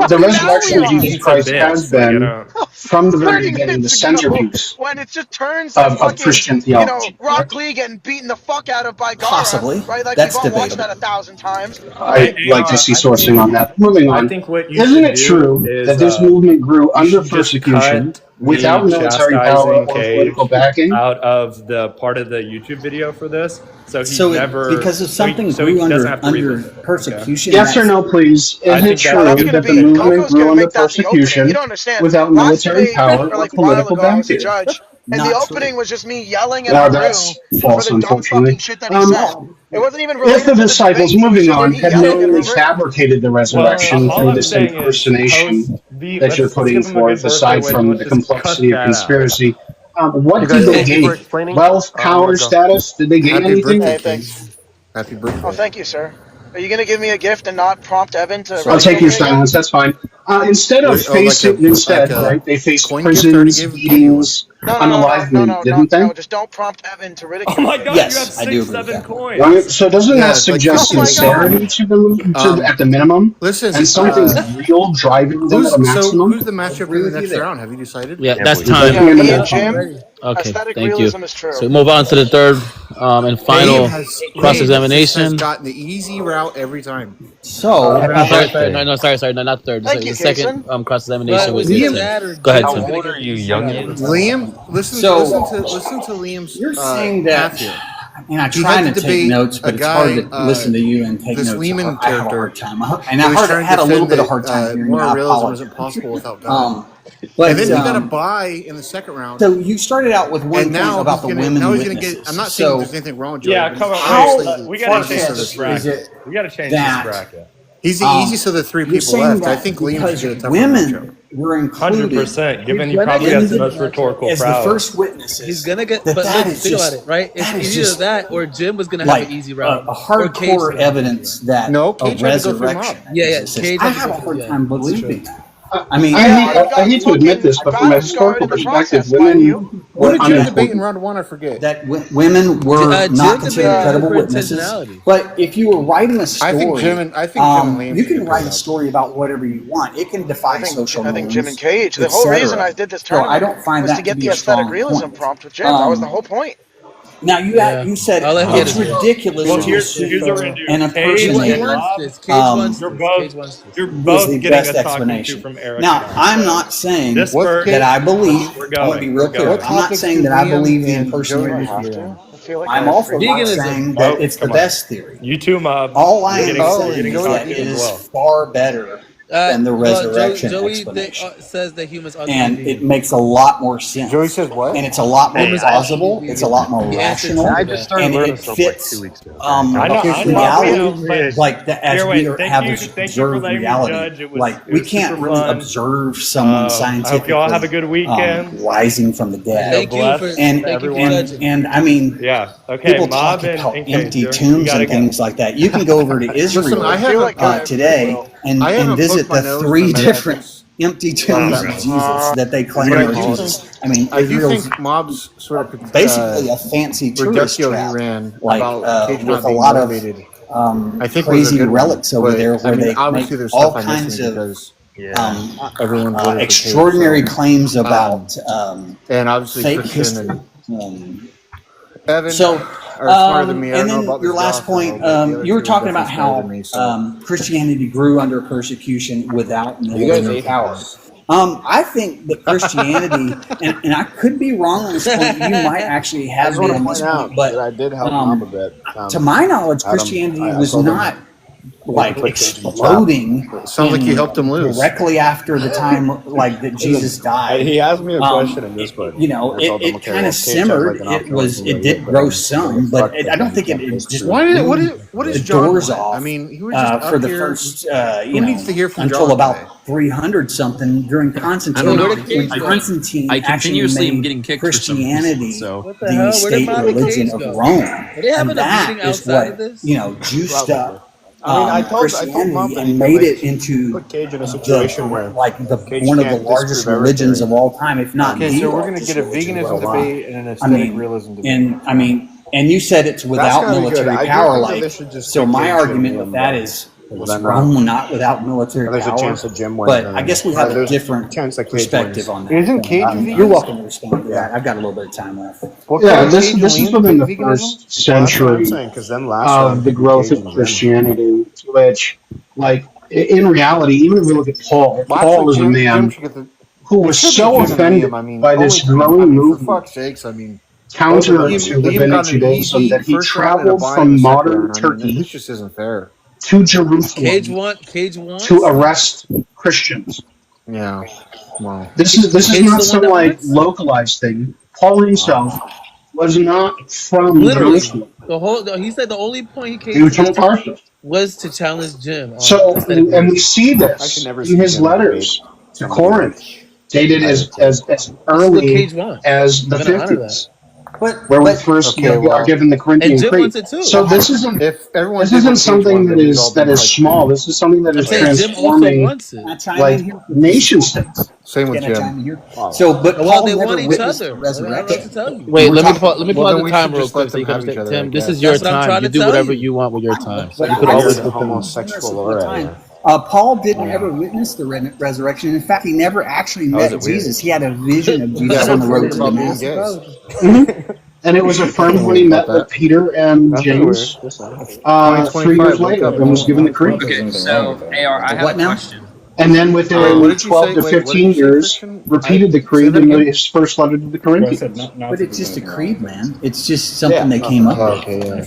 The resurrection of Jesus Christ has been, from the very beginning, the centerpiece when it just turns of Christian theology. Rock Lee getting beaten the fuck out of by Gara, possibly, right? Like that's we've all watched debatable. that 1,000 times. I'd like to see sourcing on that. Moving on. I think what you Isn't should it true is, that this movement grew under persecution without military power or political backing out of the part of the YouTube video for this. Because if something grew under persecution. Yes or no, please. Is it true that the movement grew under persecution without military power or political backing? And the opening was just me yelling at Drew for the dumb fucking shit that he said. It wasn't even related if the disciples, moving on, had knowingly fabricated the resurrection through this impersonation that you're putting forth, aside from the complexity of conspiracy, what did they gain? Wealth, power, status? Did they gain anything? Hey, thanks. Happy birthday. Oh, thank you, sir. Are you going to give me a gift and not prompt Evan to... I'll take your silence, that's fine. Instead of facing, right, they faced prisons, beatings, unalivement, didn't they? No, just don't prompt Evan to ridicule. Oh my god, yes, you have 6, 7 coins. Right? So doesn't that suggest sincerity to them, at the minimum? Listen, and something real driving them at a maximum? Who's the matchup in the next round? Have you decided? Yeah, that's time. Yeah, me and Jim. Okay, Aesthetic thank you. realism is true. So we move on to the third and final cross-examination. Has gotten the easy route every time. So, sorry, not third. Thank you, the second cross-examination was Go ahead, Tim. How old are you, youngin? Liam, listen to Liam's. You're saying that. And I try to take notes, but it's hard to listen to you and take notes. Lehman I have a hard time. And I had a little bit of hard time hearing moral you. realism isn't possible without God. But, and then you got a bye in the second round. So you started out with one thing about the women witnesses. I'm not saying there's anything wrong with Joe. Yeah, come on. We got to change this bracket. We got to change this bracket. He's the easiest of the three people left. I think Liam's going to tough women were included. 100%. Given you probably have the most rhetorical as prowess. the first witnesses. He's gonna get. But look, think about it, right? It's either that or Jim was gonna have an easy round. A hardcore evidence that Kayj resurrection. Yeah. I have a hard time believing that. I mean, I hate to admit this, but from a historical perspective, women what did you debate in round one? I forget. That women were not considered credible witnesses. But if you were writing a story, you can write a story about whatever you want. It can defy social norms. I think Jim and Kayj. The whole reason I did this tournament was to get the aesthetic realism prompt with Jim. That was the whole point. Now you said it's ridiculous to assume an impersonator you're both the getting best a explanation. from Eric. Now I'm not saying that I believe. I want to be real clear. I'm not saying that I believe the impersonator is real. I'm also not saying that it's the best theory. You too, Mob. All I am saying is that it is far better than the resurrection explanation. Says that humans and it makes a lot more sense. Joey says what? And it's a lot more plausible. It's a lot more rational. I just started learning stuff like 2 weeks ago. Reality, like as we have observed reality, like we can't really observe someone scientifically. I hope you all have a good weekend. Rising from the dead. Thank you for and I mean, people talk about empty tombs and things like that. You can go over to Israel today and visit the 3 different empty tombs of Jesus that they claim are Jesus. I mean, I do think Mob's sort of basically a fancy tourist trap, like with a lot of crazy relics over there, where they make all kinds of extraordinary claims about and obviously fake history. Evan, and then your last point, you were talking about how Christianity grew under persecution without military power. I think that Christianity, and I could be wrong on this point, you might actually have me on this point, but I did help Mob a bit. To my knowledge, Christianity was not like exploding. Sounds like you helped him lose directly after the time like that Jesus died. He asked me a question in this book. You know, it kind of simmered. It did grow some, but I don't think it just. What is the John doors like? off? I mean, he was just for the first needs to hear from until John about 300 something during Constantine. When Constantine actually made Christianity the state religion of Rome, and that is what juiced up. Christianity and made it into Kayj in a situation where one of the largest religions of all time, if not the so we're going to get a veganism debate and an aesthetic realism debate. And you said it's without military power. So my argument with that is Rome not without military power. There's a chance that Jim wins. But I guess we have a different perspective on that. Isn't Kayj you're welcome to respond to that. I've got a little bit of time left. This is within the first century of the growth of Christianity, which, like, in reality, even if we look at Paul is a man who was so offended by this growing movement, for fuck's sakes, I mean, counter to rabbinic Judaism, that he traveled from modern Turkey this just isn't fair. to Jerusalem Kayj to arrest Christians. Yeah. Wow. This is not some like localized thing. Paul himself was not from Jerusalem. He said the only point He was from Tarsus. was to challenge Jim. So, and we see this in his letters to Corinth, dated as early as the 50s. Where we first are given the Corinthian Creed. So this isn't something that is small. This is something that is transforming like nation states. Same with Jim. So, but Paul they never want each witnessed other. the resurrection. Wait, let me pause the time real quick so you can understand. Tim, this is your time. You do whatever you want with your time. So you could always homosexual. Paul didn't ever witness the resurrection. In fact, he never actually met Jesus. He had a vision of Jesus on the road to Damascus. And it was affirmed when he met with Peter and James 3 years later and was given the creed. Okay, so AR, I have a question. And then within 12 to 15 years, repeated the creed in his first letter to the Corinthians. But it's just a creed, man. It's just something they came up with.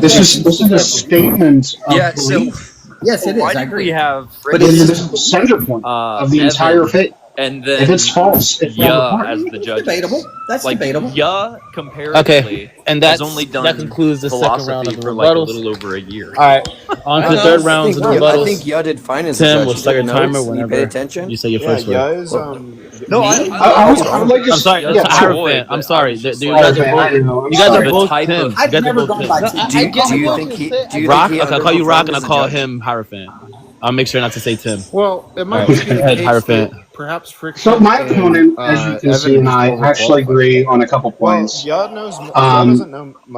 This is a statement of belief. Yes, it is. Why I do agree. we have But this is the center point of the entire faith. And then if it's false, it's as the judge. Debatable. That's debatable. Comparatively, and has only done that concludes the second round of the for rebuttals. like a little over a year. All right, on to the third round of the rebuttals. I think did fine as Tim, we'll start your timer whenever you say your first word. I would like to. I'm sorry. I'm sorry. You guys are both Tim. I've never gone by Tim. Do you think he? Rock? Okay, I'll call you Rock, and I'll call him Hierophant. I'll make sure not to say Tim. Well, it might be Hierophant. Perhaps friction. So my opponent, as you can see, and I actually agree on a couple points.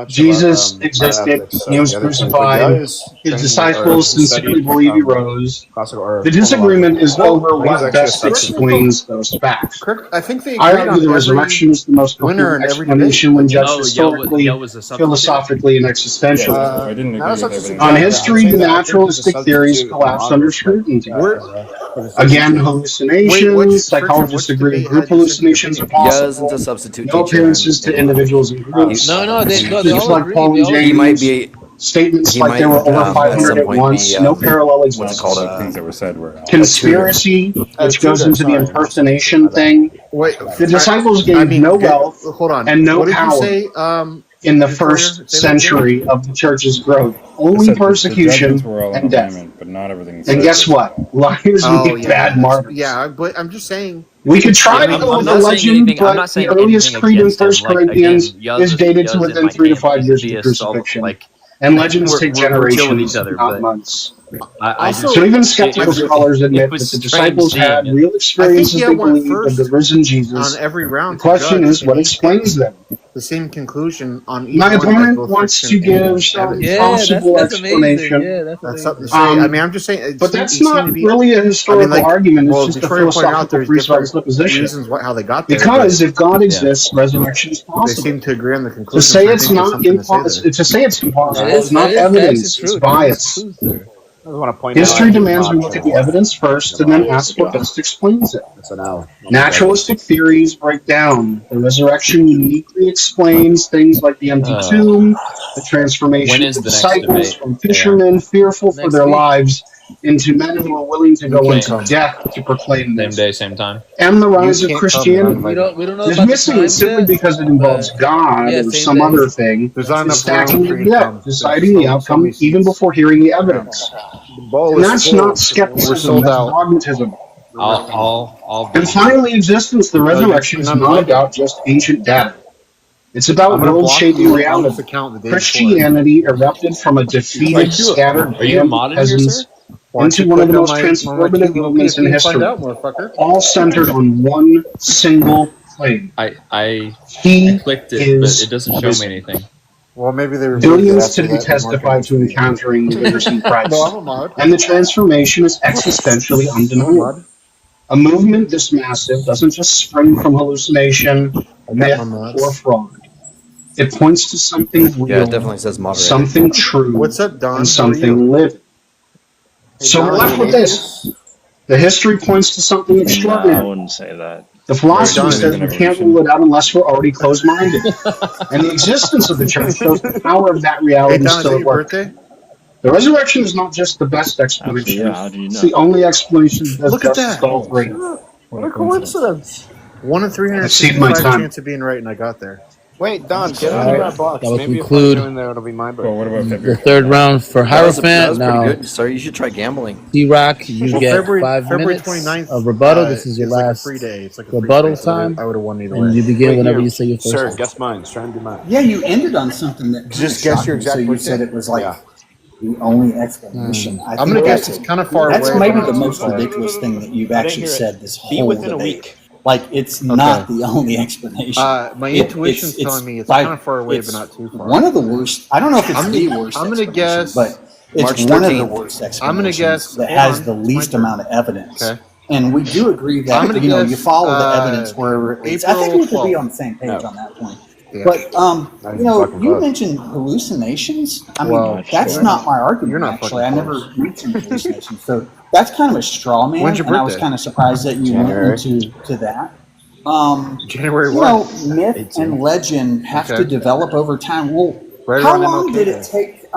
Jesus existed. He was crucified. His disciples sincerely believe he rose. The disagreement is over what best explains those facts. I think they I argue the resurrection is the most coherent explanation when judged historically, philosophically, and existentially. On history, the naturalistic theories collapsed under scrutiny. Again, hallucinations. Psychologists agree group hallucinations are possible. No appearances to individuals and groups. Just like Paul and James. He might be. Statements like there were over 500 at once. No parallel exists. Things that were said were conspiracy, which goes into the impersonation thing. The disciples gave no wealth and no power in the first century of the church's growth. Only persecution and death. But not everything. And guess what? Liars make bad martyrs. Yeah, but I'm just saying. We could try to go with the legend, but the earliest creed in 1 Corinthians is dated to within 3 to 5 years of the crucifixion. And legends take generations, not months. So even skeptical scholars admit that the disciples had real experiences they believed of the risen Jesus. On every round, the question is, what explains them? The same conclusion on each My opponent wants to give some possible explanation. That's something to say. I mean, I'm just saying. But that's not really a historical argument. It's just a philosophical presupposition. How they got there. Because if God exists, resurrection is possible. They seem to agree on the conclusion. To say it's not impossible, it's not evidence, it's bias. History demands we look at the evidence first and then ask what best explains it. Naturalistic theories break down. The resurrection uniquely explains things like the empty tomb, the transformation of the disciples from fishermen fearful for their lives into men who are willing to go into death to proclaim this. Same day, same time. And the rise of Christianity. It's missing it simply because it involves God or some other thing. It's stacking the deck, deciding the outcome even before hearing the evidence. And that's not skepticism, that's dogmatism. And finally, existence, the resurrection is not about just ancient data. It's about world-shaping reality. Christianity erupted from a defeated, scattered band of peasants into one of the most transformative movements in history, all centered on one single claim. I clicked it, but it doesn't show me anything. Well, maybe they were billions today testify to encountering the risen Christ, and the transformation is existentially undeniable. A movement this massive doesn't just spring from hallucination, myth, or fraud. It points to something real, it definitely says something true, What's up, Don? and something living. So we're left with this. The history points to something extraordinary. No, I wouldn't say that. The philosophy says we can't rule it out unless we're already closed-minded. And the existence of the church shows the power of that reality still at work. The resurrection is not just the best explanation. It's the only explanation that does justice to all three. What a coincidence. 1 in 365 chance of being right, and I got there. Wait, Don, get out of that box. That will Maybe conclude if I go in there, it'll be my birthday. Well, what about the third round for Hierophant. That was now, pretty good. So you should try gambling. T-Rock, you get February 5 minutes 29th, of rebuttal. This is your last free day. It's like a rebuttal free day, time. I would have won either and way. you begin whenever you say your first Sir, name. guess mine. Try and do mine. Yeah, you ended on something that Just guess your exact So you birthday. said it was like the only explanation. I I'm think going to guess it's kind of far away. that's maybe the but most not too far. ridiculous thing that you've actually said this Be whole within a debate. week. Like, it's not the only explanation. My intuition's telling me it's kind of far away, but not too far. One of the worst. I don't know if it's the worst. I'm going to guess, but it's March one of 13th. the worst explanations. I'm going to guess that has the least amount of evidence. Okay. And we do agree I'm that gonna you guess, you follow the evidence wherever it leads. I think we could be on the same page on that point. Yeah. But you mentioned hallucinations. I mean, that's not my argument. You're not actually. I fucking never mentioned hallucinations. So that's kind of a straw man. When's your and I was birthday? kind of surprised that you went into that. January You 1. know, myth and legend have to develop over time. Well, Right how around long MLK did Day. it take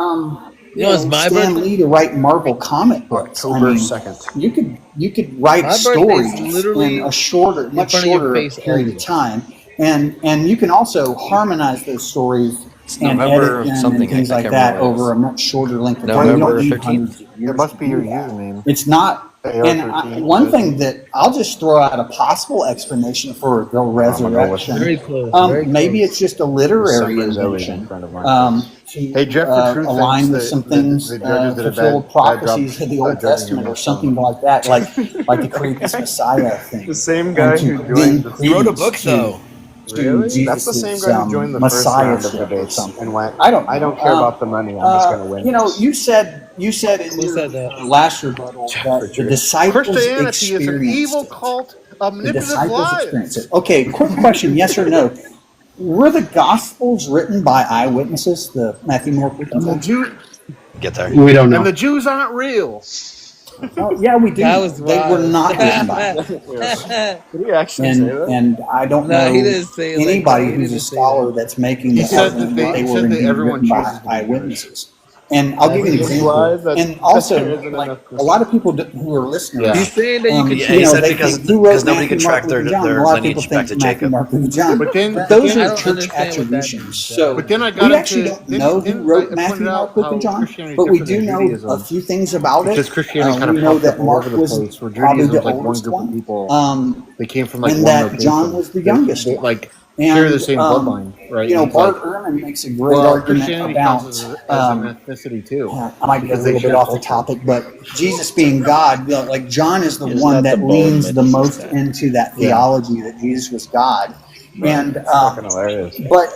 it's my Stan birthday. Lee to write Marvel comic books? October 2nd. You could write My birthday's stories literally in a shorter, much front of your shorter face period only. of time, and you can also harmonize those stories and November edit them something, and things I like can't that remember what it over a much shorter length of time. You November don't need 13th. hundreds of years It must be to your do that. username. It's not. And AR13. one thing that I'll just throw out a possible explanation for the resurrection. Very close. Very Maybe close. it's just a literary Summer's always in invention front of mine. to Hey, Jeff, the truth align thinks with that some things, the judges did a fulfilled bad prophecies job of the Old judging Testament him. or something like that, like to create this Messiah thing. The same guy And to who then joined the... He wrote a credence book, to- though. to Really? That's the same guy who joined the first round of messiahship or debates something. and went, I don't care about the money. I'm just going to win. You know, you said in your said that? last rebuttal that the disciples Christianity is an evil experienced it. cult of The manipulative disciples lies. experienced it. Okay, quick question, yes or no? Were the Gospels written by eyewitnesses, the Matthew, Mark, Luke, and John? Get there. We don't know. And the Jews aren't real. Oh, yeah, we do. That was They were wild. not written by Did he actually say that? and I don't No, know he didn't say it like anybody that. He who's a didn't say scholar that's making the said argument that that they they said were that indeed everyone written by chooses to be eyewitnesses. And I'll give you an That's example. lies. That's- And also, that isn't like enough a lot of people who are listeners, Yeah. He's saying that you could. Yeah, he said they because- think, who wrote because nobody Matthew, could Mark, track Luke, their- and John? their A lot of lineage people back think to Matthew, Jacob. Mark, Luke, and John. But then- Those but then- are I don't church understand what that attributions. means. So But then I got we actually into- don't know then who I wrote pointed Matthew, out Mark, Luke, how and John, Christianity is but we different do than know Judaism. a few things about it. Because Christianity kind We of know popped that up all Mark over the was place, where probably Judaism the was like one oldest group of one. people. They came from like and one that location. John was the youngest They, one. like And, share the same bloodline, right? You know, It's Bart like- Ehrman makes a great Well, argument Christianity about. counts as an ethnicity too. I might be a because they little bit share off the culture. topic, but Jesus being God, you know, like John is the Isn't one that that the bone leans the myth? most into that Yeah. theology that Jesus was God. And Fucking hilarious. but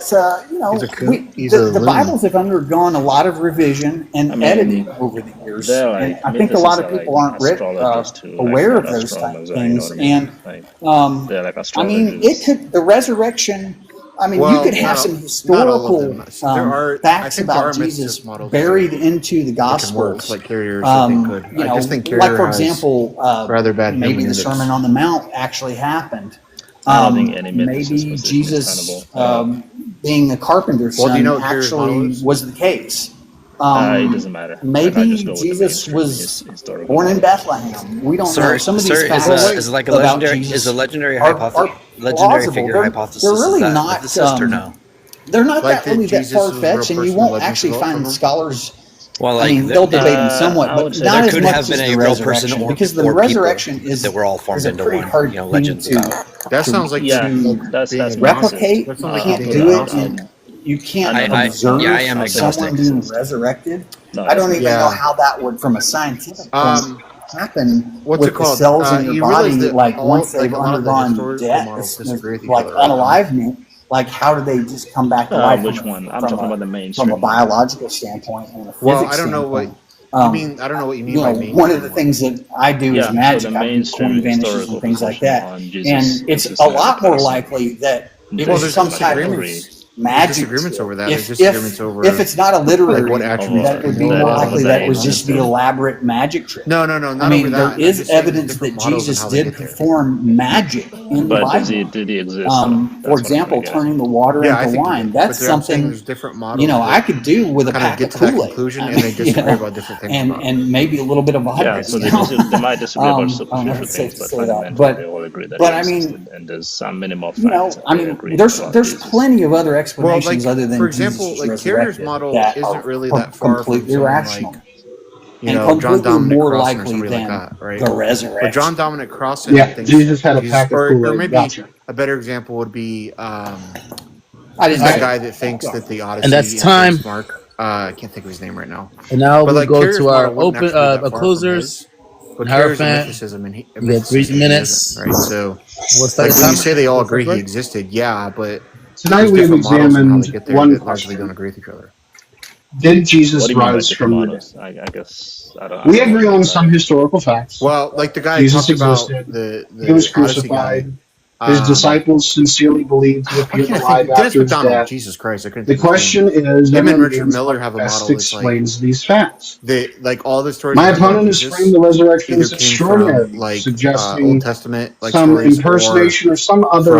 you know, He's a kook. He's the a loon. Bibles have undergone a lot of revision and I mean, editing over the years, they're like and I think a lot of people aren't astrologers too, aware like of those type astronomers, of you know things. what I mean? And Like, they're like I mean, it astrologers. could the resurrection. I mean, you Well, could have not some all of historical them. There are- I facts think there about are Jesus mythicists models buried into the That can work, Gospels. like Carrier said they could. You I know, just think like Carrier for has example, rather bad maybe the hermeneutics. Sermon on the Mount actually happened. I don't think any myth is Maybe position is Jesus, tenable. being a carpenter's Well, do son, you know what Carrier's model actually is? was the case. It doesn't matter. Like, I Maybe just go with the Jesus mainstream was historical born in knowledge. Bethlehem. We don't know. Some of these facts is like a about legendary Jesus is a legendary are legendary plausible. figure They're hypothesis. really is that not. mythicist or no? They're not Like that really that Jesus was a far real fetched, and you person, won't legends actually developed find from him? scholars. Well, I like mean, they'll debate them somewhat, I but would say not there as could much have as been the a real person resurrection, or because the people resurrection is that were all formed is a into pretty one. hard You know, thing legends to about. That sounds like Yeah, being that's replicate. That You sounds like can't being do it, agnostic. and you can't I observe am someone agnostic. being resurrected. No, I don't even Yeah. know how that would, from a scientific point, happen What's with it called? the cells in your You body, realize that like all- once like they've a lot of the undergone historical death, models disagree with each like other, right? unalivement. Like, how do they just come back to life? which from a- one? I'm from talking a- about the From mainstream. a biological standpoint and a physics Well, I don't know what standpoint. you mean. I don't know what you mean You by know, me. one of the things that I do Yeah, is so magic. the I do mainstream coin vanishes historical and things like position that. on Jesus And it's is a not lot more person. likely that Well, there's there's some type of disagreements. magic. Disagreements over that. If, There's disagreements over if it's not a literary, like what attributes that would be more likely that it was just the elaborate magic trick. No, not I mean, over there that. is evidence that Jesus did perform magic in the But Bible. did he exist? For example, turning the water into wine. That's something, there's different models, you know, I could do with a kind of pack get of to that Kool-Aid. conclusion, I and they mean, you disagree know, about different things. and maybe a little bit of vodka. Yeah, so they might disagree about superficial things, but fundamentally they all agree that it existed, and there's some minimal facts. You know, I mean, there's plenty of other explanations other than for example, Jesus like Carrier's model that isn't really are that far from completely irrational. like, you know, John Dominic more Crossan or likely somebody than like that, right? the resurrection. But John Dominic Crossan, Yeah, thinks Jesus had a pack of Kool-Aid. or maybe Gotcha. a better example would be I that didn't guy that thinks that the Odyssey And that's is time. Mark. I can't think of his name right now. And now But, we'll like, go Carrier's to our model wouldn't open actually be that far from closers. his. But Carrier's a Hierophant, mythicism, and you get 3 minutes. right? So, What's like that when time? you say they all agree he existed, yeah, but Tonight there's we have different models on how they examined get there one that largely don't question. agree with each other. Did Jesus What do you mean by rise different from the dead? models? I guess I don't. We agree on some historical facts. Well, like the guy Jesus talked about existed. the He was Odyssey guy. crucified. His disciples sincerely believed he I appeared can't alive think. Dennis after his McDonald. death. Jesus Christ, I couldn't. The think of his question name. is, Him and Richard remains Miller what have a best model that's like explains these facts. they like all the stories. My about opponent has Jesus framed the resurrection either as came extraordinary, from like suggesting Old Testament like some stories impersonation or some or other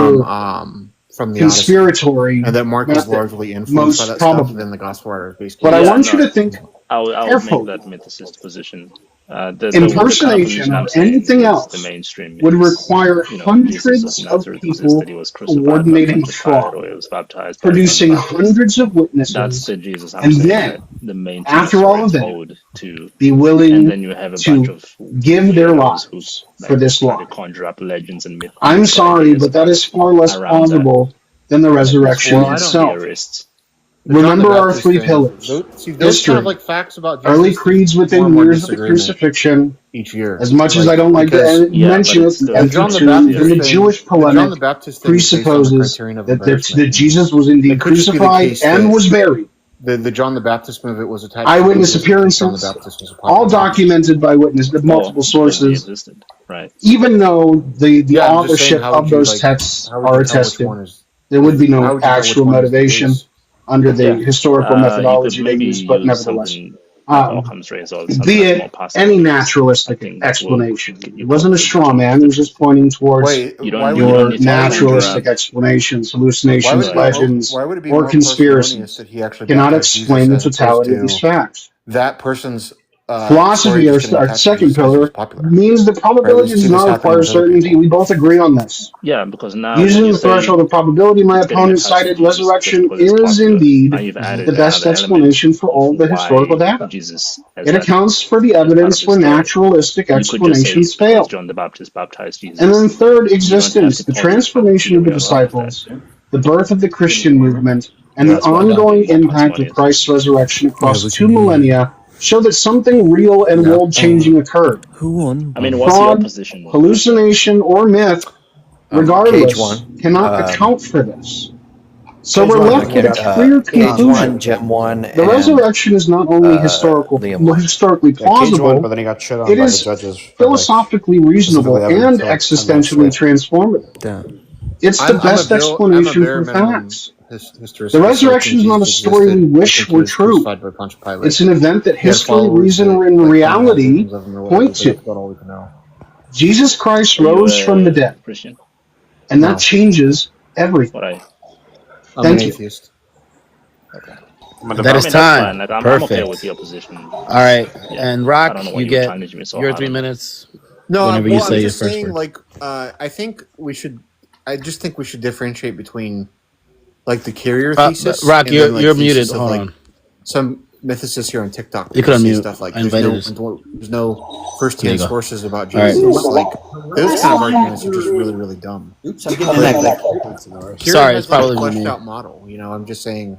from the conspiratory Odyssey, and that Mark was method. largely influenced Most by that probably. stuff, and then the Gospel writers basically. But I Yeah, want you no, to think I would make carefully. that mythicist position. The kind of Impersonation position I'm or saying anything is else the mainstream would is, require Jesus of hundreds of Nazareth people existed. He was crucified, coordinating crucified, fraud, or he was baptized by John producing the Baptist. hundreds of That's witnesses, the Jesus I'm and saying then, that the main after story all of is that, owed to, be and willing then you have a bunch to of give their weirdos lives who's for like this trying to lie. conjure up legends and I'm myths and sorry, ideas but that is far less around that. plausible than the Like there's resurrection Well, I don't. itself. theorists. The John the Remember our Baptist three thing. pillars: Those kind of history, like facts about Jesus. early creeds More and within more years of the disagreement crucifixion. each year. As much as I Like don't like because to Yeah, but mention it, it's the still the empty John the tomb, Baptist even the thing, Jewish the John the polemic Baptist thing is based on the presupposes criterion of that embarrassment. Jesus was indeed It could just be the crucified case and that was buried. the John the Baptist movement was attached to Eyewitness Jesus because John the appearances, Baptist was a all popular movement. documented by witness with or multiple because he sources, existed, right? even though the Yeah, I'm just saying, authorship how of would you those like? texts How would are you tell which attested. one is? There would be How no would you tell which actual one is the motivation greatest? under the Yeah. historical You could methodology they maybe use, but use nevertheless. something like Um, Occam's razor or something be that's more it possible any because I naturalistic think that will explanation. get It you wasn't a closer to straw Jesus man, it was just pointing towards Wait, You why don't would you it don't be need to more naturalistic conjure up. explanations, Why hallucinations, would it be legends, why would it be or more parsimonious conspiracies that he actually cannot baptized Jesus explain the as opposed totality of these to facts. that person's story Philosophy, just getting our attached to second Jesus because he was pillar, popular? means the Or at probability least does see this not happening require with other certainty. people. We both agree on this. Yeah, because now when Using you the say threshold of probability, my it's getting opponent attached to cited Jesus just resurrection because it's is popular, now indeed you've added the best another element explanation for of all the historical why data. Jesus has It that accounts for the as part of evidence his where story. naturalistic You could just say explanations because fail. John the Baptist baptized And then Jesus. third, You don't have existence, to the posit some transformation of the theory on top of that. disciples, the birth of the Christian movement, and the That's why that would ongoing be more impact of parsimonious. Christ's resurrection Yeah, across we 2 can hear you. millennia show that something real and Yeah. world-changing occurred. Who won? I mean, what's your Fraud, position then? hallucination, or myth, Kayj regardless, won. cannot account for this. So Kayj we're won. left with a Kayj clear won. conclusion. Jim won. The And resurrection is not only Liam won. historically Yeah, Kayj won, plausible, but then he got shit on it by the is judges for like philosophically reasonable specifically having and for like 10 minutes existentially straight. transformative. Damn. It's the best I'm a explanation bare for minimum facts. historicist. The I resurrection is think not a Jesus story we existed. I wish think he were was true. crucified by Pontius Pilate. It's an event that He had history, followers reason, that and claimed to have reality visions of him or whatever, point but to. that's about all we can know. Jesus Christ Are you rose from the a dead, Christian? and that No, changes everything. What I? I'm Thank an you. atheist. Okay. That I is mean, that's time. fine. Like, I'm okay Perfect. with your position. All right, Yeah. and I Rock, don't know why you you get challenged me so your hard 3 on that. minutes No, whenever you well, say I'm your just first saying, word. like, I think we should. I just think we should differentiate between, like, the carrier But thesis Rock, and then, like, you're muted. thesis of Hold like on. some mythicists here on TikTok You that could just say unmute. stuff like I invited there's no There first-hand you go. sources about All right. Jesus. Like, those kind of arguments are just really, really dumb. Oops, I'm getting But an echo. like, Carrier Sorry, has it's like a probably fleshed me. out model. You know, I'm just saying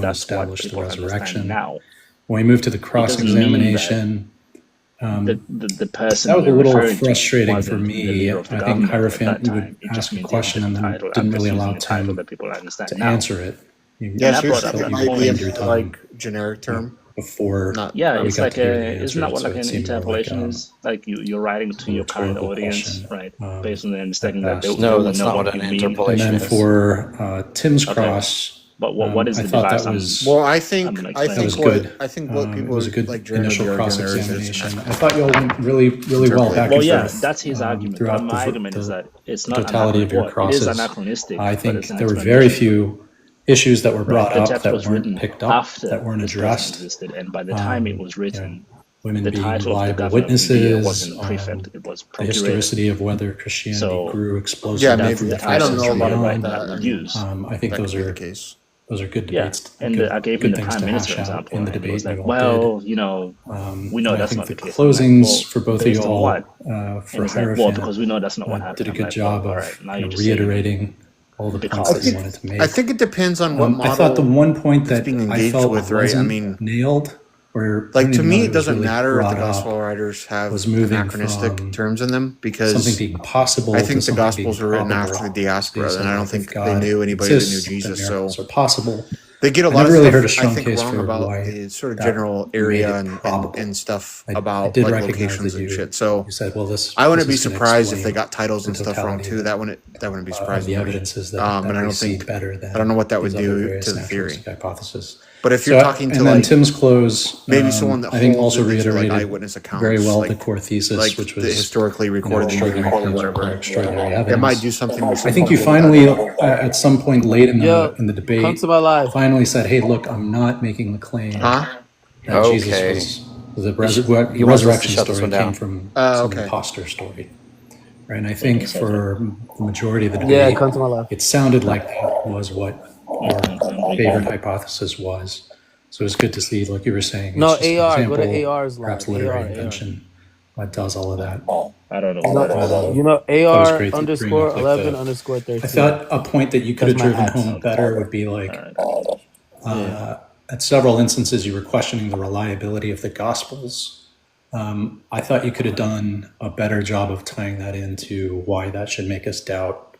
to establish the resurrection. Now. When we moved to the cross-examination, the person that was a little referring to frustrating wasn't for the me. leader of the I think government at Hierophant that would time. It ask just a means question and then title. I'm didn't just really using allow the title time that people understand to now. answer it. Yeah, that brought seriously, up that the might be reclaimed your a time, like generic term. Before Yeah, we it's got like to hear the isn't answer, that what so like it an seemed more like interpolation is? Like you're writing to a your kind rhetorical audience, question. right? Based on the At understanding that best. they No, will that's know not what what you an mean. And interpolation then is. for Tim's Okay. cross, But what is I the thought device? that was Well, I think gonna I explain that was think good. what I think what It people was a good like generally initial argue there is cross-examination. I thought y'all went really well back Well, and yeah, forth that's his argument. But throughout my argument is that it's not totality of your anachronistic. It is crosses. anachronistic. I but think it's an there were very explanation. few issues that were brought The up text that was weren't written picked up, after that weren't this person addressed. existed, and by the time it was You know, written, women the being title of the reliable governor of Judea witnesses, wasn't prefect; it was the procurator. historicity of whether Christianity So grew Yeah, explosively that's from the the maybe I first don't know a century lot title about on. that that. I was mean, used. I think that those could be the are case. good Yeah, debates, and good, I gave him good the things prime to minister hash out example, in the and it was debate. like, We all did. well, you know, we know I that's think not the the case. I'm like, closings well, for both of based on y'all, what? for And it's like, well, Hierophant, because we know that's not what happened. did a I'm good like, job well, all of right, now kind you're of just saying reiterating all the points I that you think wanted to make. I think it depends on what I thought the model one point that's that being I engaged felt with, right? I wasn't mean, nailed, or I like don't to even know me, that it it was doesn't really matter if the brought gospel up, writers have was moving anachronistic from terms in them something because being possible I to think the something being gospels were written probable. after the So you diaspora, said, and I well, don't if think they God knew anybody that knew exists, then Jesus. So miracles are possible. they get a I lot never of really heard a stuff I strong think case wrong for about why the sort of that general made area it probable. and stuff I about did like recognize locations that and you shit. So said, well, this I wouldn't be is going to surprised if they explain got titles the and stuff wrong totality too. of That wouldn't be surprising the to me. evidences that, And I we don't see think better than I don't know what that would these other do various to the theory. naturalistic hypotheses. But if So you're talking to and then like Tim's close, maybe someone that I think holds also these are like reiterated eyewitness accounts, very well like, the core thesis, like which the was historically recorded extraordinary or things whatever. require extraordinary It evidence. might do something. I think you finally, at some point late in the debate, finally said, "Hey, look, I'm not making the claim that Jesus was the resurrection story came from some imposter story." Right, and I think for the majority of the debate, it sounded like that was what your favorite hypothesis was. So it's good to see, like you were saying, No, it's just AR, an go to example, AR's line. perhaps literary AR. invention that does all of that. I don't know. You know, That was AR great to bring underscore up, like 11 the, underscore 13. I thought a point that you could have That's my driven at. home better would be like, at several instances you were questioning the reliability of the Gospels. I thought you could have done a better job of tying that into why that should make us doubt